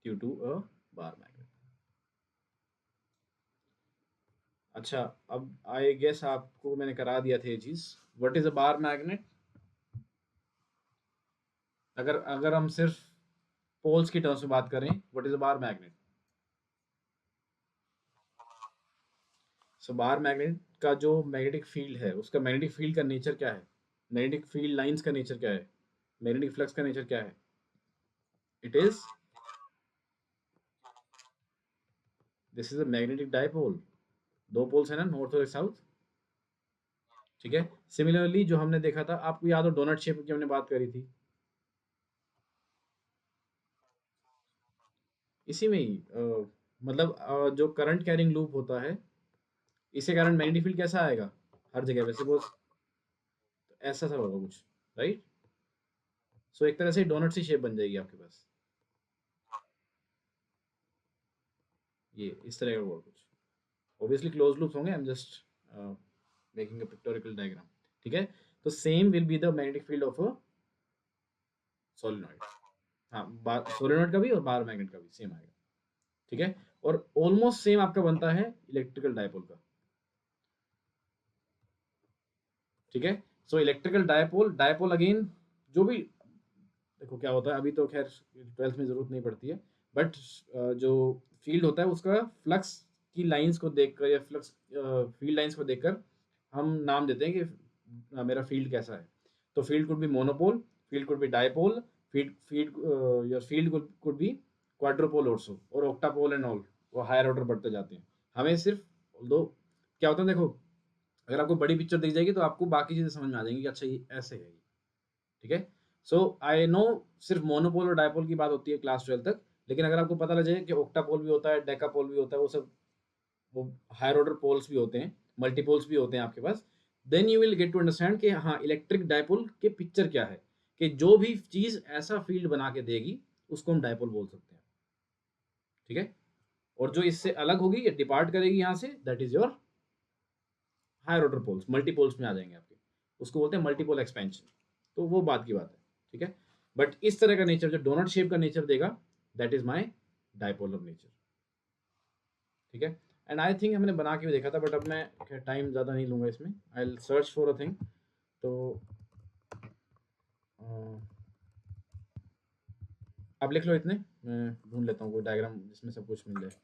due to a bar magnet। अच्छा, अब आई गेस आपको मैंने करा दिया था ये चीज। What is a bar magnet? अगर अगर हम सिर्फ पोल्स की टर्म्स में बात करें, what is a bar magnet? So bar magnet का जो मैग्नेटिक फील्ड है, उसका मैग्नेटिक फील्ड का नेचर क्या है? मैग्नेटिक फील्ड लाइंस का नेचर क्या है? मैग्नेटिक फ्लक्स का नेचर क्या है? It is, this is a magnetic dipole. दो पोल्स है ना, नॉर्थ और साउथ, ठीक है। सिमिलरली जो हमने देखा था, आपको याद हो डोनट शेप की हमने बात करी थी, इसी में ही मतलब जो करंट कैरिंग लूप होता है, इसके कारण मैग्नेटिक फील्ड कैसा आएगा हर जगह पे, सपोज ऐसा सा होगा कुछ, राइट। सो एक तरह से डोनट सी शेप बन जाएगी आपके पास, ये इस तरह का होगा कुछ। ऑब्वियसली क्लोज लूप्स होंगे, I am just making a pictorial diagram, ठीक है। तो same will be the magnetic field of a solenoid. हाँ, सोलेनॉइड का भी और बार मैग्नेट का भी सेम आएगा, ठीक है। और ऑलमोस्ट सेम आपका बनता है इलेक्ट्रिकल डायपोल का, ठीक है। So electrical dipole, dipole again जो भी, देखो क्या होता है, अभी तो खैर ट्वेल्थ में ज़रूरत नहीं पड़ती है, बट जो फील्ड होता है उसका फ्लक्स की लाइंस को देखकर या फ्लक्स फील्ड लाइंस को देखकर हम नाम देते हैं कि मेरा फील्ड कैसा है। तो field could be monopole, field could be dipole, field field your field could be quadrupole also, और ऑक्टापोल एंड ऑल, वो हायर ऑर्डर बढ़ते जाते हैं। हमें सिर्फ दो, क्या होता है देखो, अगर आपको बड़ी पिक्चर दिख जाएगी तो आपको बाकी चीज़ें समझ में आ जाएंगी कि अच्छा ये ऐसे है, ठीक है। सो आई नो सिर्फ मोनोपोल और डायपोल की बात होती है क्लास 12 तक, लेकिन अगर आपको पता लग जाए कि ऑक्टापोल भी होता है, डेकापोल भी होता है, वो सब वो हायर ऑर्डर पोल्स भी होते हैं, मल्टीपोल्स भी होते हैं आपके पास, then you will get to understand कि हाँ इलेक्ट्रिक डायपोल के पिक्चर क्या है, कि जो भी चीज़ ऐसा फील्ड बना के देगी उसको हम डायपोल बोल सकते हैं, ठीक है। और जो इससे अलग होगी या डिपार्ट करेगी यहाँ से, that is your higher order poles, multipoles में आ जाएंगे आपके, उसको बोलते हैं मल्टीपोल एक्सपेंशन। तो वो बात की बात है, ठीक है। बट इस तरह का नेचर जो डोनट शेप का नेचर देगा, that is my dipolar nature, ठीक है। एंड आई थिंक हमने बना के भी देखा था, बट अब मैं टाइम ज़्यादा नहीं लूँगा इसमें, I will search for a thing. तो अ, आप लिख लो इतने, मैं ढूंढ लेता हूँ कोई डायग्राम जिसमें सब कुछ मिल जाए।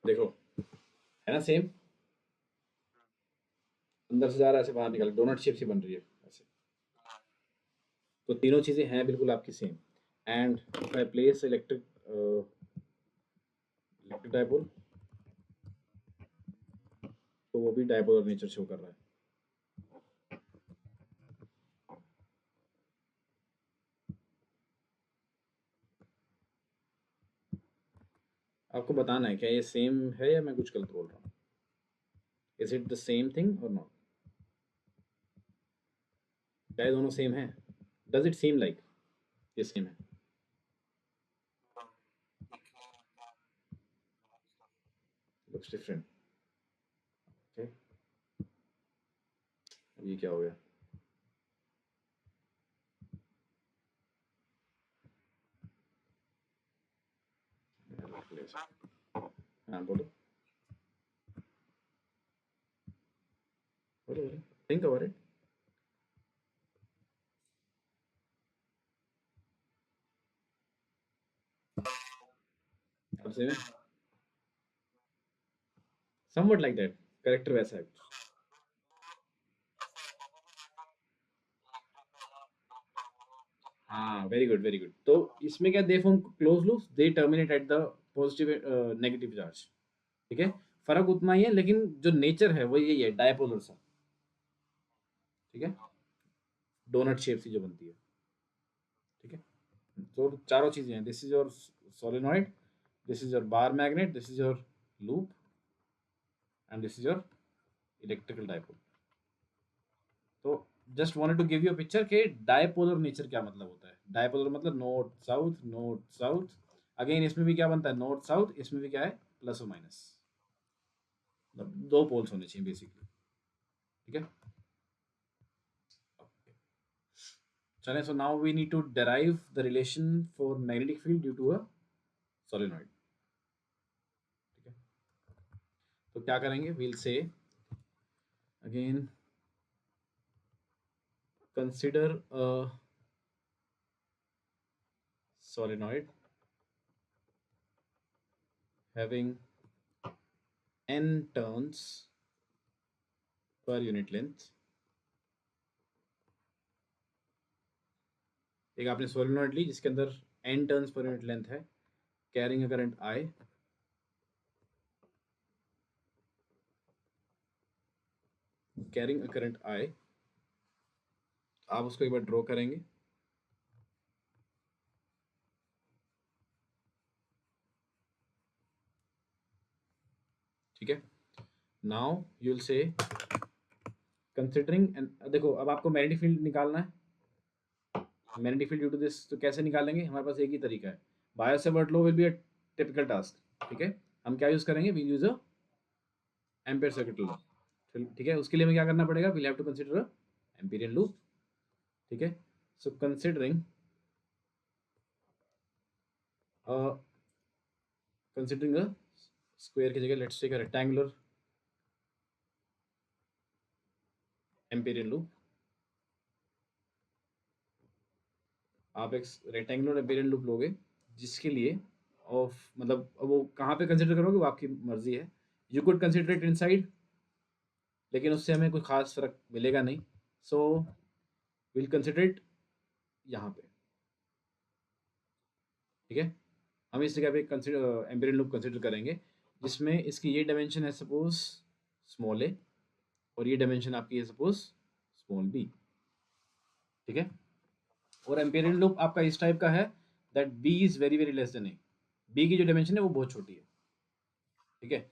देखो, है ना सेम, अंदर से जा रहा है, ऐसे बाहर निकल, डोनट शेप से बन रही है ऐसे। तो तीनों चीज़ें हैं बिल्कुल आपकी same. And if I place electric dipole, तो वो भी डायपोलर नेचर शो कर रहा है। आपको बताना है क्या ये सेम है या मैं कुछ गलत बोल रहा हूँ। Is it the same thing और नॉट? क्या ये दोनों सेम है? डज इट सीम लाइक ये सेम है? Looks different. ओके, अब ये क्या हो गया? हाँ बोलो बोलो बोलो, थिंक अबाउट इट। अब सेम है, समवट लाइक दैट, करेक्टर वैसा है। हाँ वेरी गुड वेरी गुड। तो इसमें क्या, they form close loops, they terminate at the positive negative charge. ठीक है, फर्क उतना ही है, लेकिन जो नेचर है वो यही है, डायपोलर सा। ठीक है, डोनट शेप सी जो बनती है। ठीक है, तो चारों चीजें हैं, this is your solenoid, this is your bar magnet, this is your loop, and this is your electrical dipole. तो just wanted to give you a picture के डायपोलर नेचर क्या मतलब होता है। डायपोलर मतलब नॉर्थ साउथ। अगेन इसमें भी क्या बनता है, नॉर्थ साउथ, इसमें भी क्या है, प्लस और माइनस, मतलब दो पोल्स होने चाहिए बेसिकली। ठीक है, चलें, so now we need to derive the relation for magnetic field due to a solenoid. ठीक है, तो क्या करेंगे, we'll say again consider a solenoid having n turns per unit length। एक आपने सोलेनॉइड ली जिसके अंदर n turns per unit length है, carrying a current I, carrying a current I। आप उसको एक बार ड्रॉ करेंगे। ठीक है, now you will say considering, देखो अब आपको मैग्नेटिक फील्ड निकालना है। Magnetic field due to this, तो कैसे निकालेंगे, हमारे पास एक ही तरीका है, Biot Savart law will be a typical task. ठीक है, हम क्या यूज करेंगे, we use a ampere circuit law. ठीक है, उसके लिए हमें क्या करना पड़ेगा, we'll have to consider Amperian loop. ठीक है, so considering considering a square की जगह let's take a rectangular Amperian loop. आप एक रेक्टेंगुलर एम्पीरियन लूप लोगे जिसके लिए ऑफ, मतलब अब वो कहाँ पे कंसिडर करोगे वो आपकी मर्जी है। You could consider it inside, लेकिन उससे हमें कोई खास फर्क मिलेगा नहीं, सो विल कंसिडर इट यहाँ पे। ठीक है, हम इस जगह पे कंसिडर एम्पीरियन लूप कंसिडर करेंगे जिसमें इसकी ये डायमेंशन है सपोज स्मॉल ए, और ये डायमेंशन आपकी है सपोज स्मॉल बी। ठीक है, और एम्पीरियन लूप आपका इस टाइप का है that B is very very less than A, B की जो डायमेंशन है वो बहुत छोटी है। ठीक है,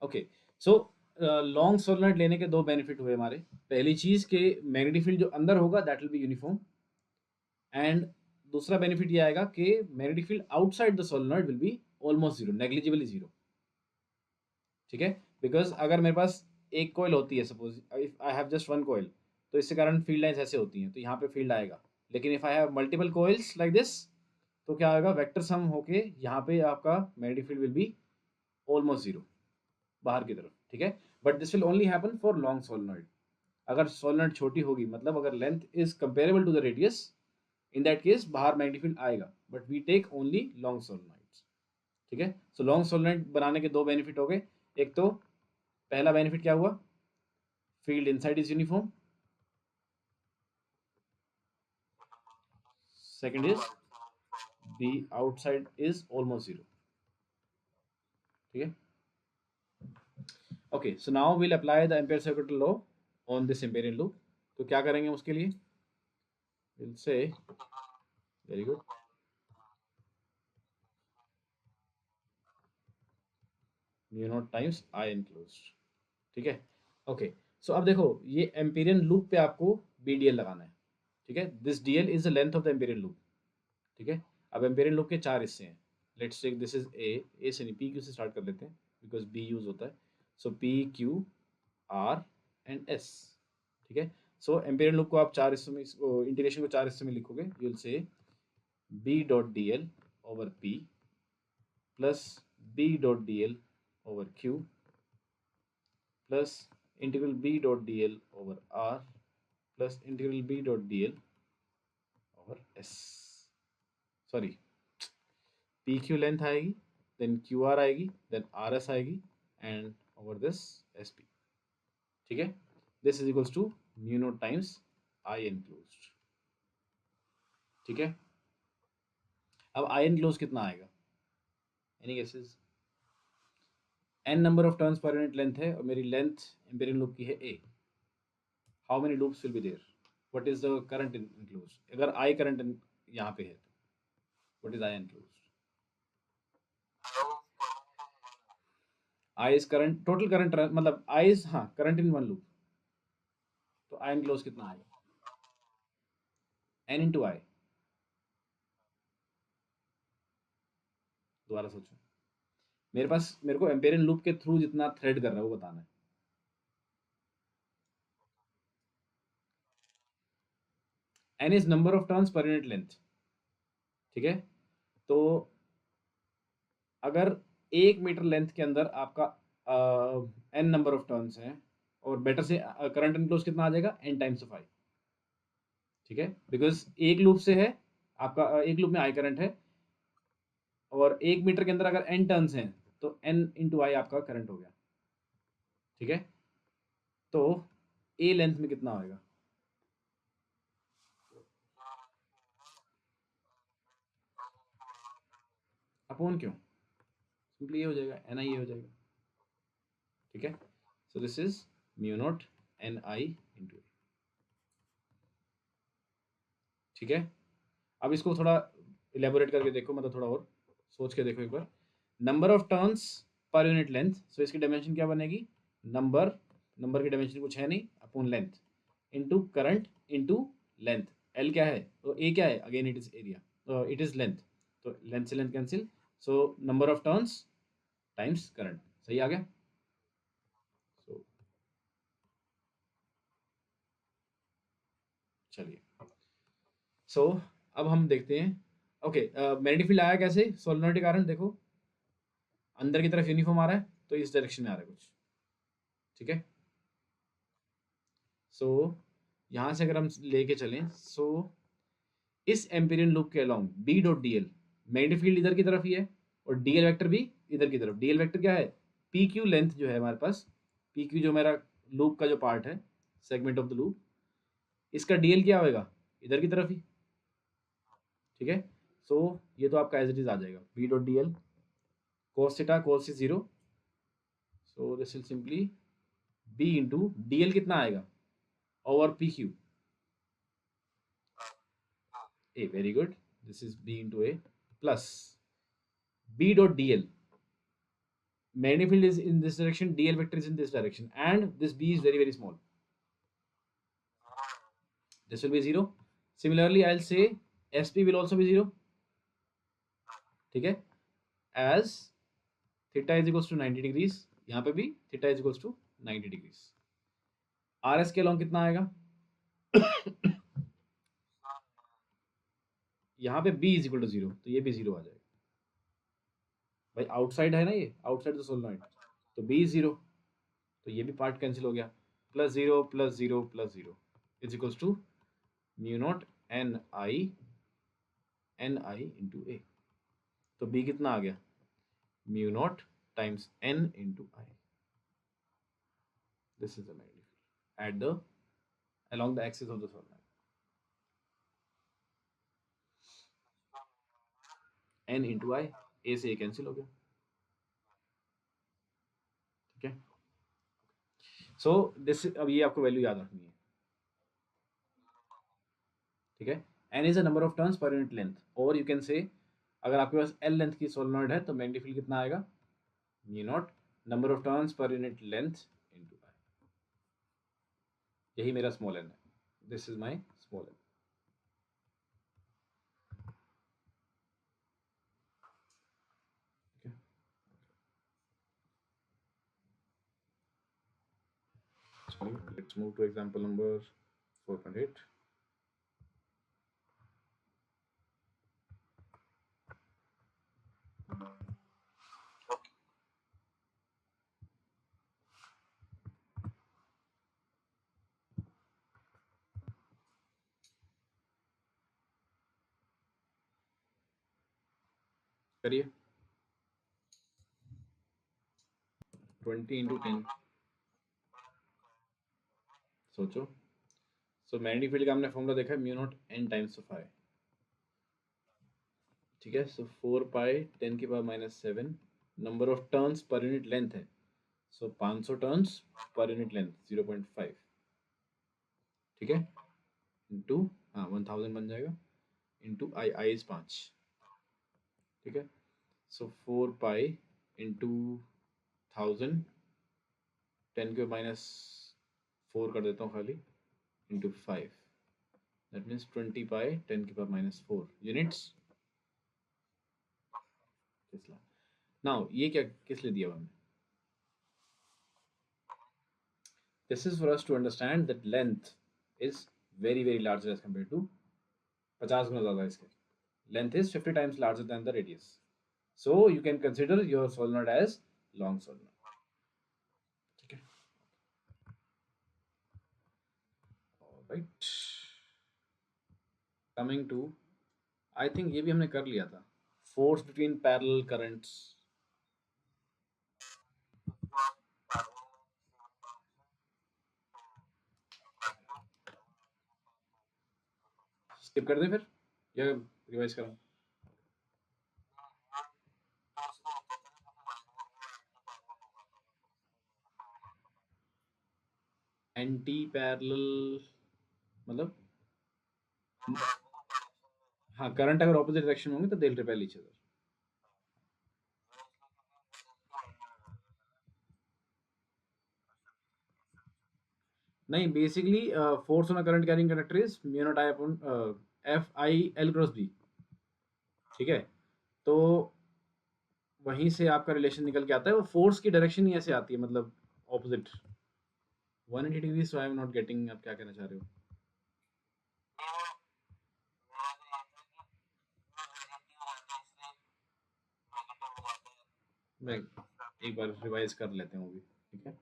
ओके, सो लॉन्ग सोलेनॉइड लेने के दो बेनिफिट हुए हमारे। पहली चीज के मैग्नेटिक फील्ड जो अंदर होगा that will be uniform, and दूसरा बेनिफिट ये आएगा कि magnetic field outside the solenoid will be almost zero, negligibly zero. ठीक है, बिकॉज अगर मेरे पास एक कॉइल होती है, suppose if I have just one coil, तो इसके कारण फील्ड लाइन्स ऐसे होती हैं, तो यहाँ पे फील्ड आएगा। लेकिन if I have multiple coils like this, तो क्या होगा, वेक्टर सम होके यहाँ पे आपका magnetic field will be almost zero, बाहर की तरफ। ठीक है, but this will only happen for long solenoid. अगर सोलेनॉइड छोटी होगी, मतलब अगर length is comparable to the radius, in that case बाहर मैग्नेटिक फील्ड आएगा, but we take only long solenoids. ठीक है, सो लॉन्ग सोलेनॉइड बनाने के दो बेनिफिट हो गए। एक तो पहला बेनिफिट क्या हुआ, field inside is uniform, second is b outside is almost zero. ठीक है. Okay, so now we'll apply the Ampere circuit law on this Amperian loop. तो क्या करेंगे उसके लिए? We'll say, very good, mu naught times I enclosed. ठीक है. Okay, सो अब देखो ये एम्पेरियन लूप पे आपको BDL लगाना है. ठीक है, this DL is the length of the Amperian loop. ठीक है. अब एम्पेरियन लूप के चार हिस्से हैं. Let's take this is A से नहीं PQ से स्टार्ट कर लेते हैं बिकॉज B यूज होता है. सो PQ R एंड S. ठीक है. सो एम्पेरियन लूप को आप चार हिस्सों में, इंटीग्रेशन को चार हिस्सों में लिखोगे. You will say B dot DL over P plus B dot DL over Q plus integral B dot DL over R plus integral B dot DL over S. Sorry, PQ length आएगी, then QR आएगी, then RS आएगी and over this SP. ठीक है. This is equals to mu naught times I enclosed. ठीक है. अब I enclosed कितना आएगा? Any guesses? n number of turns per unit length है और मेरी लेंथ एम्पेरियन लूप की है A. How many loops will be there? What is the current enclosed? अगर I करंट यहाँ पे है तो what is I enclosed? I is current, total current, मतलब I is, हाँ, करंट इन वन लूप. तो I enclosed कितना आएगा? N into I. दोबारा सोचो. मेरे को एम्पेरियन लूप के थ्रू जितना थ्रेड कर रहा है वो बताना है. N is number of turns per unit length. ठीक है. तो अगर 1 मीटर लेंथ के अंदर आपका n नंबर ऑफ टर्न्स हैं और बेटर से करंट इनक्लोज कितना आ जाएगा? n times of I. ठीक है. बिकॉज एक लूप से है आपका, एक लूप में I करंट है और 1 मीटर के अंदर अगर n टर्न्स हैं तो n इंटू I आपका करंट हो गया. ठीक है. तो A लेंथ में कितना होएगा? अपॉन क्यों? सिंपली ये हो जाएगा, NI ये हो जाएगा. ठीक है. So this is mu naught NI into A. ठीक है. अब इसको थोड़ा इलेबोरेट करके देखो, मतलब थोड़ा और सोच के देखो एक बार. Number of turns per unit length, so इसकी डायमेंशन क्या बनेगी? नंबर की डायमेंशन कुछ है नहीं, upon length into current into length. L क्या है? तो ए क्या है? Again it is area, it is length. तो लेंथ से length cancel. So number of turns times current. सही आ गया. सो चलिए. सो अब हम देखते हैं. ओके, मैग्नेटिक फील्ड आया कैसे? सोलेनोइड के कारण. देखो अंदर की तरफ यूनिफॉर्म आ रहा है तो इस डायरेक्शन में आ रहा है कुछ. ठीक है. सो यहाँ से अगर हम लेके चलें, सो इस एम्पेरियन लूप के along B dot DL, magnetic field इधर की तरफ ही है और DL वेक्टर भी इधर की तरफ. DL वेक्टर क्या है? PQ लेंथ जो है हमारे पास, PQ जो मेरा लूप का जो पार्ट है, सेगमेंट ऑफ द लूप, इसका DL क्या होएगा? इधर की तरफ ही. ठीक है. सो ये तो आपका एज इट इज आ जाएगा, B dot DL cos theta cos is 0. So this will simply B into DL कितना आएगा? Over PQ. A, very good. This is B into A plus B dot DL. Magnetic field is in this direction, DL vector is in this direction, and this B is very, very small. This will be 0. Similarly, I'll say SP will also be 0. ठीक है. As theta is equals to 90 degrees, यहाँ पे भी theta is equals to 90 degrees. RS के along कितना आएगा? यहाँ पे B is equal to 0, तो ये भी 0 आ जाएगा. भाई आउटसाइड है ना, ये आउटसाइड द सोलेनोइड, तो B is 0, तो ये भी पार्ट कैंसिल हो गया. Plus 0 plus 0 plus 0 is equals to mu naught NI into A. तो B कितना आ गया? Mu naught times N into I. This is the magnetic field. at the along the axis of the solenoid. N into I, A से A cancel हो गया, ठीक है. So this, अब ये आपको वैल्यू याद रखनी है, ठीक है. N is a number of turns per unit length, और यू कैन से अगर आपके पास L लेंथ की सोलेनॉइड है तो मैग्नेटिक फील्ड कितना आएगा, mu naught number of turns per unit length into I. यही मेरा स्मॉल n है, this is my small n. Let's move to example number 4.8. करिए. 20 into 10, सोचो. सो मैग्नेटिक फील्ड का हमने फॉर्मूला देखा है, mu not n times of I, ठीक है. सो 4 पाई 10 की power -7 number of turns per unit length है, सो 500 टर्न्स पर यूनिट लेंथ 0.5, ठीक है, इंटू, हाँ 1000 बन जाएगा, इंटू I इज 5, ठीक है. सो 4 पाई इंटू 1000, 10 के -4 कर देता हूँ खाली, इंटू 5, दैट मीन्स 20 पाई 10 की पावर -4 यूनिट्स टेस्ला. नाउ ये क्या किस लिए दिया हुआ हमने, this is for us to understand that length is very very larger as compared to 50 गुना ज़्यादा इसके, length is 50 times larger than the radius, so you can consider your solenoid as long solenoid, ठीक है. Alright, coming to, I think ये भी हमने कर लिया था, force between parallel currents. Skip कर दें फिर या रिवाइज करें, एंटी पैरेलल मतलब, हाँ करंट अगर ऑपोजिट डायरेक्शन होंगे तो they will repel each other. नहीं, basically force on a current carrying conductor is mu naught I upon F I L cross B, ठीक है. तो वहीं से आपका रिलेशन निकल के आता है, वो फोर्स की डायरेक्शन ही ऐसे आती है, मतलब opposite 180 degree. So I am not getting, आप क्या कहना चाह रहे हो. मैं एक बार रिवाइज कर लेते हैं वो भी, ठीक है.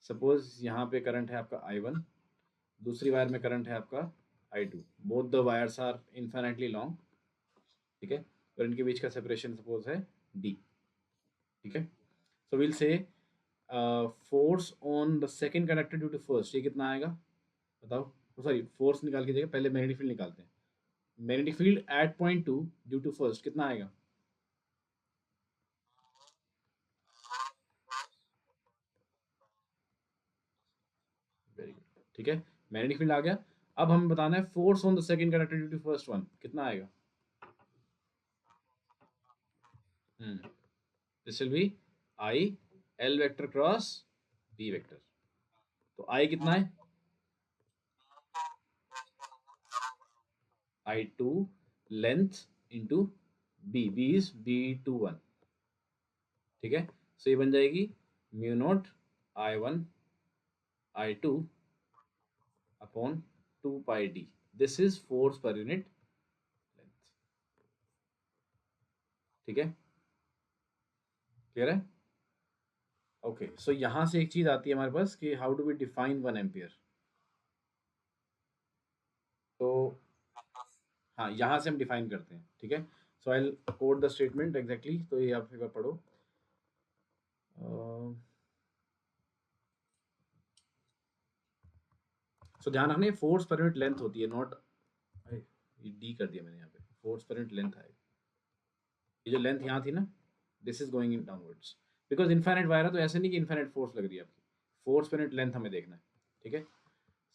सपोज यहाँ पे करंट है आपका I1, दूसरी वायर में करंट है आपका I2, both the wires are infinitely long, ठीक है, और इनके बीच का सेपरेशन सपोज है D, ठीक है. So we'll say force on the second conductor due to first, ये कितना आएगा बताओ. सॉरी, फोर्स निकाल के जगह पहले मैग्नेटिक फील्ड निकालते हैं. Magnetic field at point 2 due to first कितना आएगा, वेरी गुड, ठीक है. मैग्नेटिक फील्ड आ गया. अब हमें बताना है force on the second conductor due to first one कितना आएगा. This will be I L vector cross B vector. तो आई कितना है, I2 length into B is B21, ठीक है. सो ये बन जाएगी mu not I1 I2 upon 2 pi D. This is force per unit length, ठीक है. क्लियर है. ओके, सो यहाँ से एक चीज आती है हमारे पास कि how do we define 1 ampere. तो हाँ, यहाँ से हम डिफाइन करते हैं, ठीक है. सो आई कोड द स्टेटमेंट एग्जैक्टली, तो ये आप एक बार पढ़ो. सो ध्यान रखना, फोर्स पर यूनिट लेंथ होती है, नॉट, ये डी कर दिया मैंने यहाँ पे, फोर्स पर यूनिट लेंथ आएगा। ये जो लेंथ यहाँ थी ना, this is going in downwards, because infinite wire है तो ऐसे नहीं कि इनफाइनाइट फोर्स लग रही है आपकी, फोर्स पर यूनिट लेंथ हमें देखना है, ठीक है।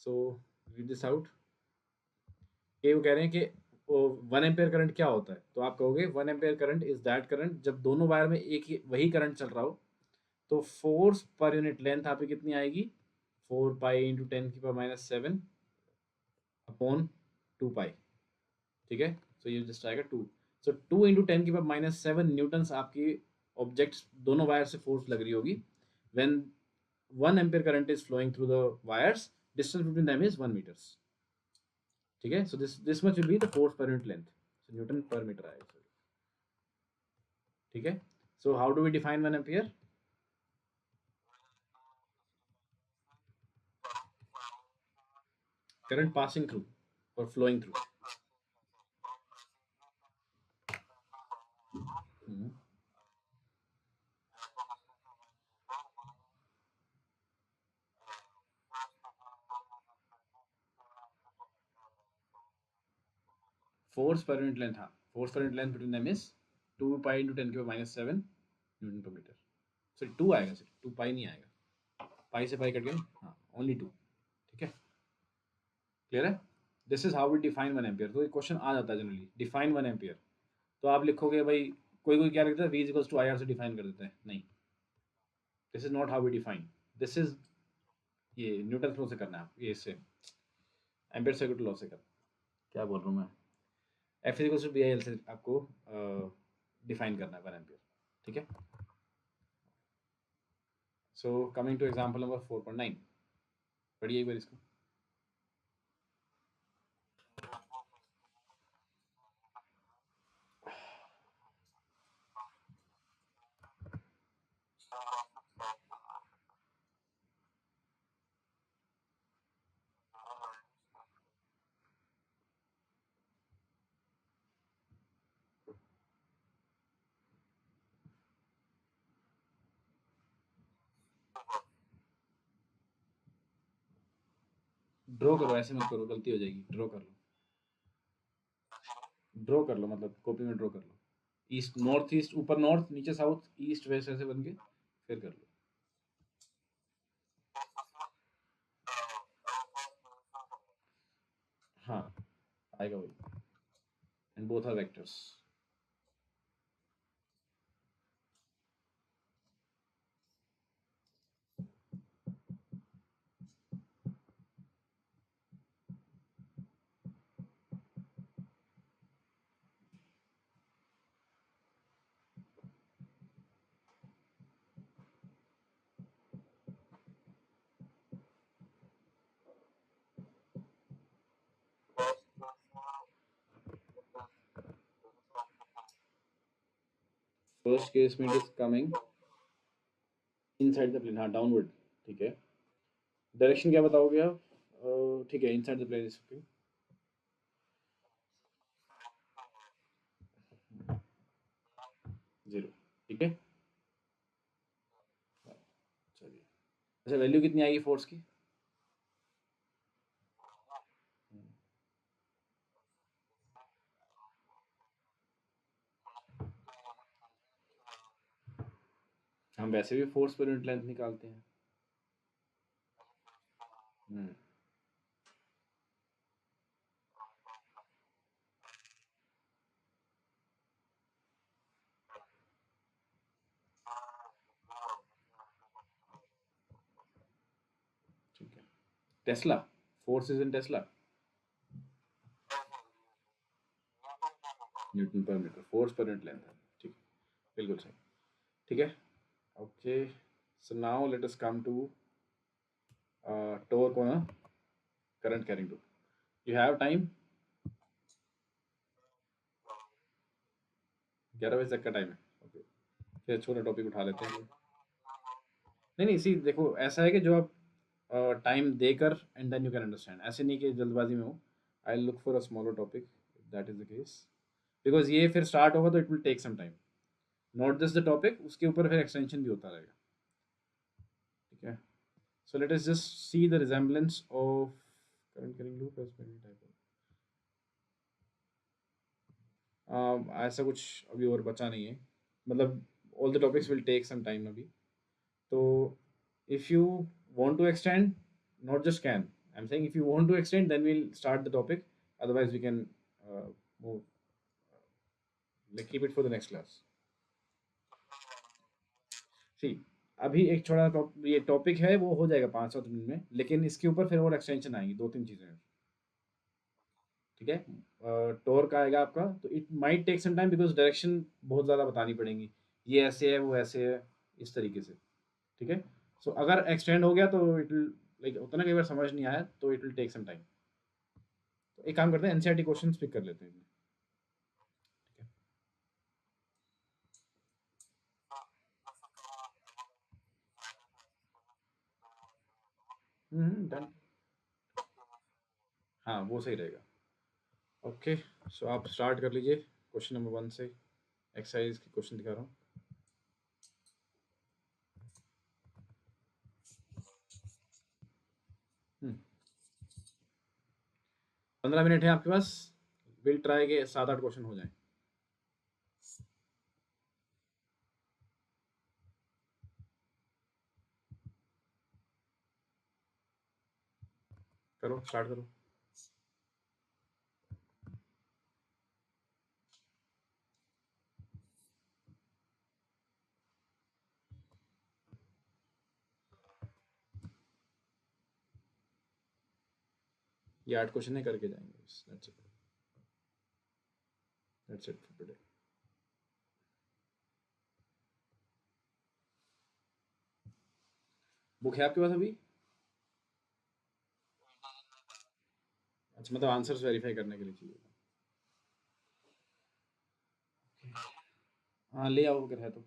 So read this out. ये वो कह रहे हैं कि 1 एम्पेयर करंट क्या होता है, तो आप कहोगे 1 ampere current is that current जब दोनों वायर में एक ही वही करंट चल रहा हो, तो फोर्स पर यूनिट लेंथ आपकी कितनी आएगी, 4 पाई इंटू 10⁻⁷ अपॉन 2 पाई, ठीक है। सो ये जस्ट आएगा 2, सो 2 इंटू 10⁻⁷ न्यूटन्स आपकी ऑब्जेक्ट्स दोनों वायर से फोर्स लग रही होगी when 1 ampere current is flowing through the wires, distance between them is 1 metres, ठीक है। So this much will be the force per unit length, so newton per metre आएगा, ठीक है। So how do we define 1 ampere? Current passing through और flowing through. Force per unit length, हाँ, force per unit length between them is 2 pi into 10⁻⁷ Newton per metre. Sorry 2 आएगा, sir 2 पाई नहीं आएगा, पाई से pi cut गया, हाँ only 2, ठीक है। क्लियर है? This is how we define 1 ampere. तो ये क्वेश्चन आ जाता है जनरली, डिफाइन 1 एम्पियर, तो आप लिखोगे भाई, कोई कोई क्या लिखता है, V equals to I R से डिफाइन कर देता है, नहीं, this is not how we define, this is, ये न्यूटन लॉ से करना है, ये इससे एम्पियर सर्किट लॉ से करना, क्या बोल रहा हूँ मैं, F equals to B I L से आपको डिफाइन करना है 1 एम्पियर, ठीक है। So coming to example number 4.9, पढ़िए एक बार इसको। ड्रॉ करो, ऐसे मत करो, गलती हो जाएगी, ड्रॉ कर लो, ड्रॉ कर लो, मतलब कॉपी में ड्रॉ कर लो, ईस्ट नॉर्थ ईस्ट, ऊपर नॉर्थ, नीचे साउथ, ईस्ट वेस्ट, ऐसे बन के फिर कर लो। हाँ आएगा वही, and both are vectors. First case में it is coming inside the plane, हाँ डाउनवर्ड, ठीक है। डायरेक्शन क्या बताओगे आप? ठीक है, inside the plane is okay, 0, ठीक है। चलिए, अच्छा वैल्यू कितनी आएगी फोर्स की? हम वैसे भी फोर्स पर यूनिट लेंथ निकालते हैं। हम्म, ठीक है। Tesla, force is in tesla, newton per metre, force per unit length है, ठीक, बिल्कुल सही, ठीक है। Okay, so now let us come to torque on a current carrying tool. You have time, 11 बजे तक का टाइम है, ओके, फिर छोटा टॉपिक उठा लेते हैं। नहीं नहीं, सी देखो, ऐसा है कि जो आप टाइम देकर and then you can understand, ऐसे नहीं कि जल्दबाजी में हो। I look for a smaller topic, that is the case, because ये फिर स्टार्ट होगा तो it will take some time, not just the topic, उसके ऊपर फिर एक्सटेंशन भी होता रहेगा, ठीक है। So let us just see the resemblance of current carrying loop है उसमें टाइप ऐसा कुछ अभी और बचा नहीं है, मतलब all the topics will take some time अभी। तो if you want to extend, not just can, I'm saying if you want to extend, then we'll start the topic. Otherwise, we can move, like keep it for the next class. See, अभी एक छोटा ये topic है, वो हो जाएगा 5-7 minute में, लेकिन इसके ऊपर फिर और एक्सटेंशन आएंगी, 2-3 चीज़ें हैं। ठीक है, टॉर्क आएगा आपका, तो it might take some time because direction बहुत ज़्यादा बतानी पड़ेंगी, ये ऐसे है वो ऐसे है, इस तरीके से। ठीक है, सो अगर एक्सटेंड हो गया तो इट विल, लाइक उतना कई बार समझ नहीं आया तो it will take some time. तो एक काम करते हैं, एनसीईआरटी क्वेश्चंस पिक कर लेते हैं। ठीक है, डन। हाँ, वो सही रहेगा। ओके, सो आप स्टार्ट कर लीजिए क्वेश्चन नंबर 1 से। एक्सरसाइज की क्वेश्चन दिखा रहा हूँ। हम्म, 15 मिनट है आपके पास, विल ट्राई के 7-8 क्वेश्चन हो जाए। करो, स्टार्ट करो। ये 8 क्वेश्चन है, करके जाएंगे बस, that's it, that's it for today. Book है आपके पास अभी? अच्छा, मतलब आंसर्स वेरीफाई करने के लिए चाहिए। हाँ, ले आओ अगर है तो।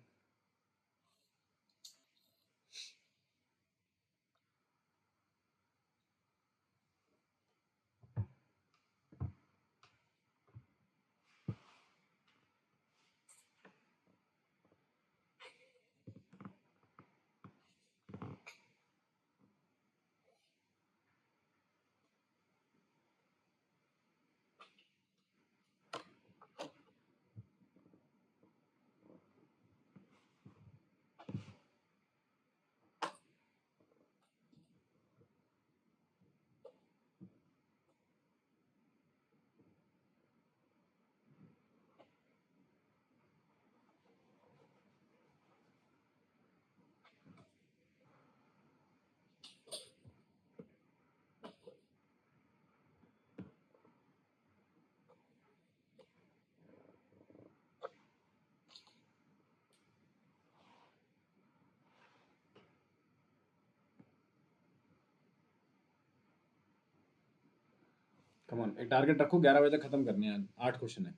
कम ऑन, एक टारगेट रखो, 11 बजे तक खत्म करने हैं। 8 क्वेश्चन है,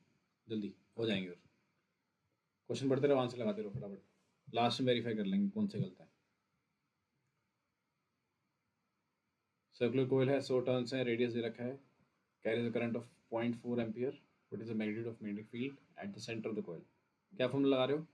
जल्दी हो जाएंगे। और क्वेश्चन पढ़ते रहो, आंसर लगाते रहो फटाफट, लास्ट में वेरीफाई कर लेंगे कौन से गलत है। सर्कुलर कोयल है, 100 टर्न्स है, रेडियस दे रखा है, carries a current of 0.4 ampere, what is the magnitude of magnetic field at the centre of the coil. क्या फॉर्मूला लगा रहे हो?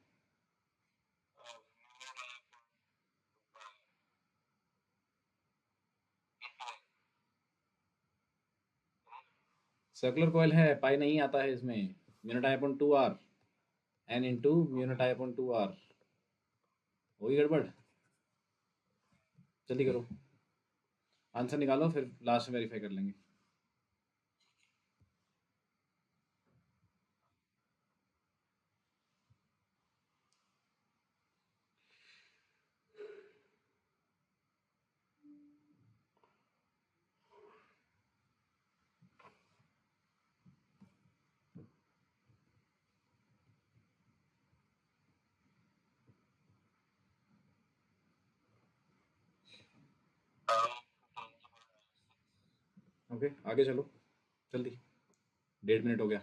सर्कुलर कोयल है, पाई नहीं आता है इसमें, mu tie upon 2r, n into mu tie upon 2r। वही गड़बड़, जल्दी करो, आंसर निकालो, फिर लास्ट में वेरीफाई कर लेंगे। ओके, आगे चलो जल्दी, 1.5 मिनट हो गया।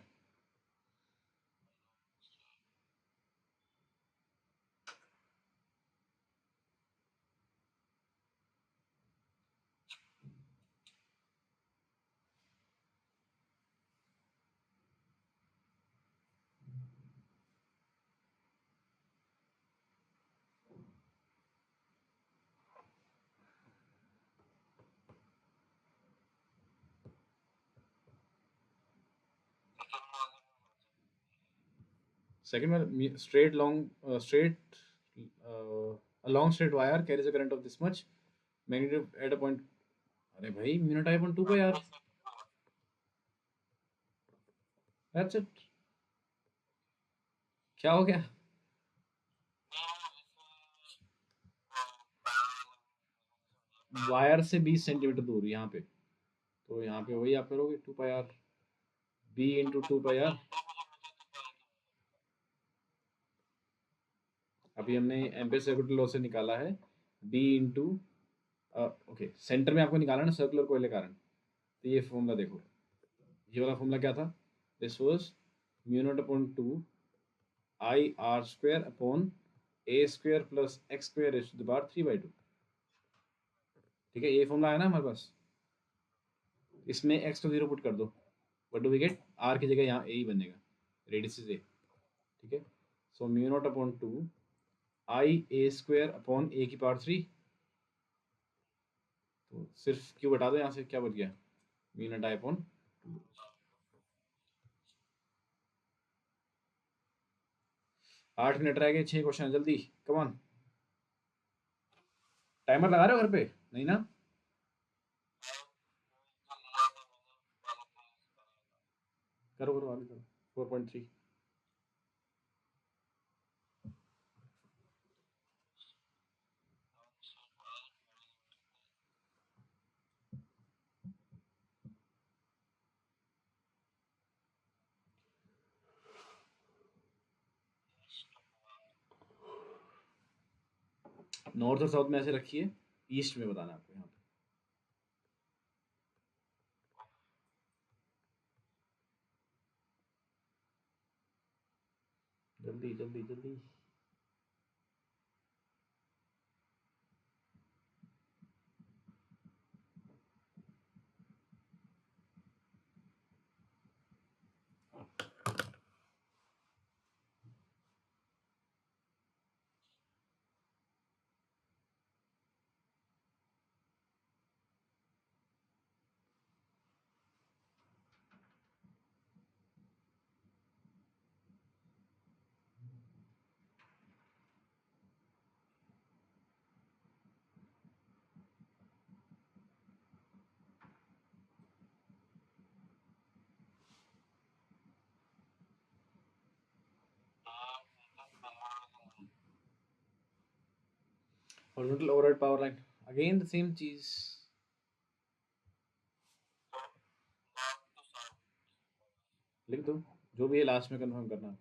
Second one, a long straight wire carries a current of this much magnitude at a point. अरे भाई mu naught I upon 2 pi R, that's it. क्या हो गया? वायर से 20 सेंटीमीटर दूर यहाँ पे, तो यहाँ पे वही आप करोगे 2 pi R B into 2 pi R. अभी हमने एम्पेयर सर्कुलर लॉ से निकाला है बी इंटू, ओके सेंटर में आपको निकाला ना सर्कुलर कोएले कारण, तो ये फॉर्मूला देखो, ये वाला फॉर्मूला क्या था? This was mu naught upon 2 I R square upon A square plus X square is to the power 3/2। ठीक है, ये फॉर्मूला आया ना हमारे पास, इसमें एक्स को 0 पुट कर दो, what do we get? R की जगह यहाँ ए ही बनेगा, रेडियस इज ए। ठीक है, सो म्यू नॉट अपॉन 2 आई ए स्क्वायर अपॉन ए की पावर 3, तो सिर्फ क्यों बता दो यहाँ से, क्या बच गया? Mu naught I upon 8 minute रह गए, 6 क्वेश्चन है, जल्दी कम ऑन। टाइमर लगा रहे हो घर पे? नहीं ना? करो करो आगे करो। 4.3। नॉर्थ और साउथ में ऐसे रखिए, ईस्ट में बताना आपको यहाँ पे। जल्दी जल्दी जल्दी। Horizontal overhead power line, again the same चीज। लिख दो, जो भी है लास्ट में कंफर्म करना।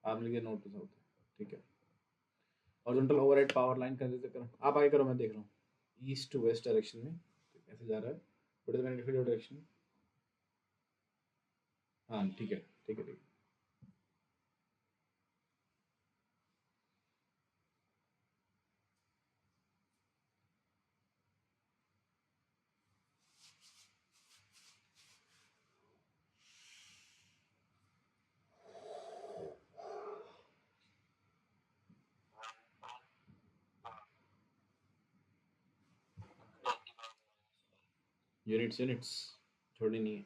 आप लिखिए नॉर्थ टू साउथ, ठीक है। हॉरिजॉन्टल ओवरहेड पावर लाइन का जिक्र करो, आप आगे करो, मैं देख रहा हूँ। ईस्ट टू वेस्ट डायरेक्शन में ऐसे जा रहा है, what is the magnetic field direction? हाँ ठीक है ठीक है ठीक है। यूनिट्स यूनिट्स छोड़नी नहीं है।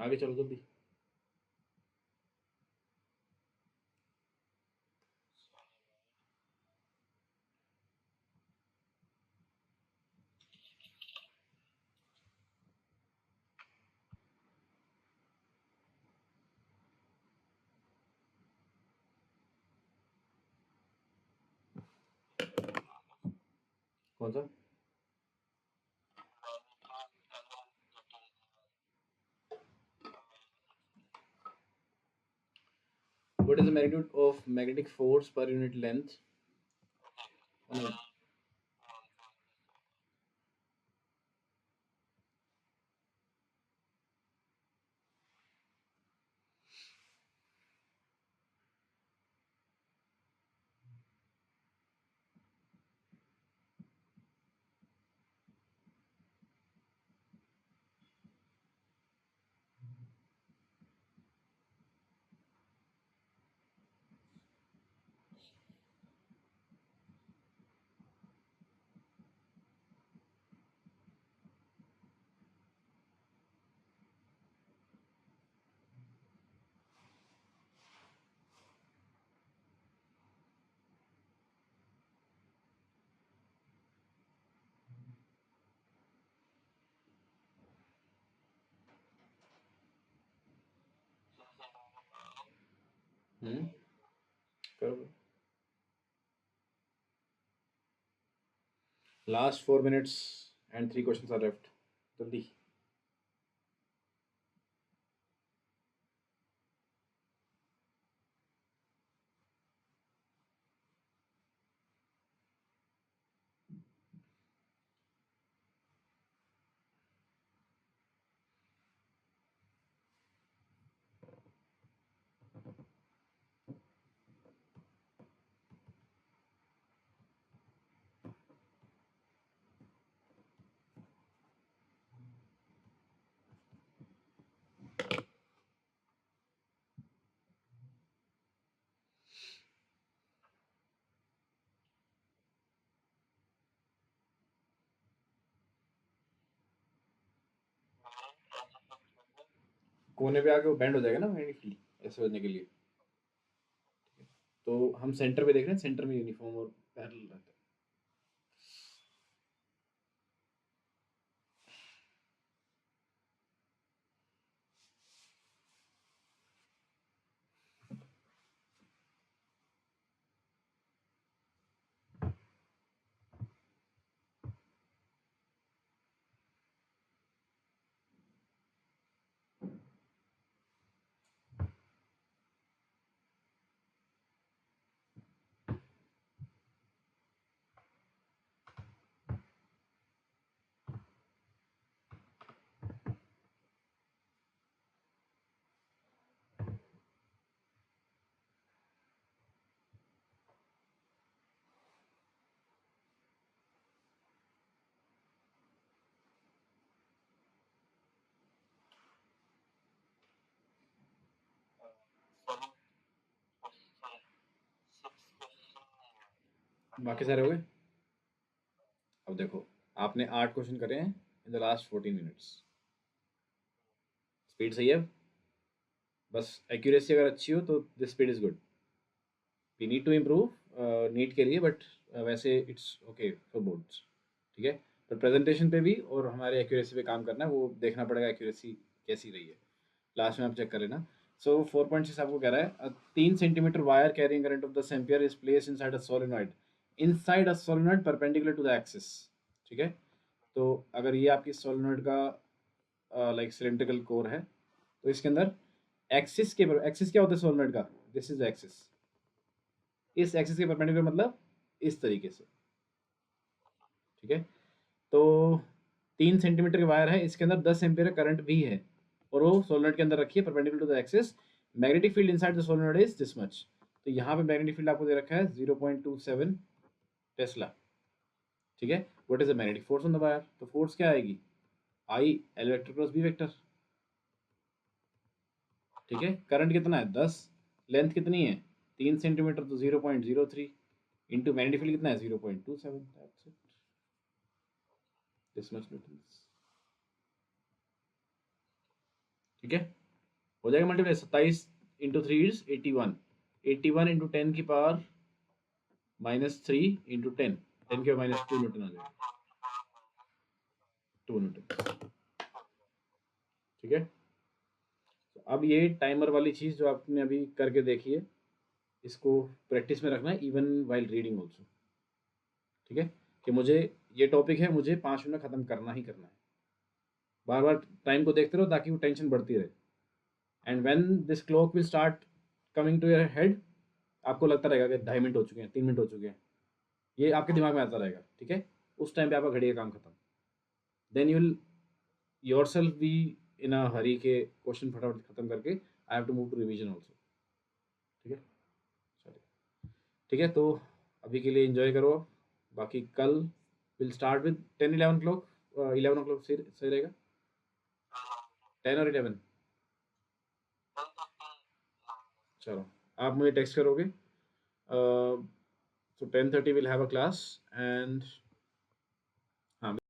आगे चलो जल्दी। कौन सा? What is the magnitude of magnetic force per unit length? No. करो। Last 4 minutes and 3 questions are left. जल्दी। कोने पे आके वो बैंड हो जाएगा ना मैग्नेटिक फील्ड ऐसे बजने के लिए। तो हम सेंटर पे देख रहे हैं, सेंटर में यूनिफॉर्म और पैरेलल रहता है। बाकी सारे हो गए। अब देखो, आपने 8 क्वेश्चन करे हैं in the last 14 minutes. Speed सही है। बस एक्यूरेसी अगर अच्छी हो तो this speed is good. We need to improve NEET के लिए, बट वैसे इट्स ओके फॉर बोर्ड्स। ठीक है, पर प्रेजेंटेशन पे भी और हमारे एक्यूरेसी पे काम करना है, वो देखना पड़ेगा एक्यूरेसी कैसी रही है। लास्ट में आप चेक कर लेना। सो 4.6 आपको कह रहा है 3 centimetre wire carrying current of 10 ampere is place inside a solenoid, inside a solenoid perpendicular to the axis. ठीक है, तो अगर ये आपकी सोलेनॉइड का लाइक सिलेंड्रिकल कोर है, तो इसके अंदर एक्सिस के, एक्सिस क्या होता है सोलेनॉइड का, दिस इज एक्सिस। इस एक्सिस के परपेंडिकुलर मतलब इस तरीके से। ठीक है, तो 3 सेंटीमीटर की वायर है, इसके अंदर 10 एम्पियर करंट भी है और वो सोलेनॉइड के अंदर रखी है perpendicular to the axis. Magnetic field inside the solenoid is this much. तो यहाँ पे मैग्नेटिक फील्ड आपको दे रखा है 0.27 टेस्ला। ठीक है, what is the magnetic force on the wire? तो फोर्स क्या आएगी, I L vector plus B vector. ठीक है, करंट कितना है 10, लेंथ कितनी है 3 सेंटीमीटर, तो 0.03 इंटू मैग्नेटिक फील्ड कितना है 0.27। That's it, this much Newton's. ठीक है, हो जाएगा मल्टीप्लाई। 27 into 3 is 81। 81 इंटू 10 की पावर -3 इंटू 10, 10 की पावर -2 न्यूटन आ जाएगा, 2 न्यूटन। ठीक है, तो अब ये टाइमर वाली चीज़ जो आपने अभी करके देखी है, इसको प्रैक्टिस में रखना है इवन वाइल रीडिंग ऑल्सो। ठीक है, कि मुझे ये टॉपिक है, मुझे 5 मिनट में ख़त्म करना ही करना है। बार बार टाइम को देखते रहो ताकि वो टेंशन बढ़ती रहे। And when this clock will start coming to your head, आपको लगता रहेगा कि 2.5 मिनट हो चुके हैं, 3 मिनट हो चुके हैं, ये आपके दिमाग में आता रहेगा। ठीक है, उस टाइम पे आपका घड़ी का काम खत्म। Then you will yourself be in a hurry के क्वेश्चन फटाफट खत्म करके I have to move to revision also. ठीक है, चलिए। ठीक है, तो अभी के लिए इंजॉय करो। बाकी कल will start with 10-11 clock, 11 o'clock सही रहेगा। 10 और 11, चलो आप मुझे टेक्स्ट करोगे। सो 10:30 will have a class and हाँ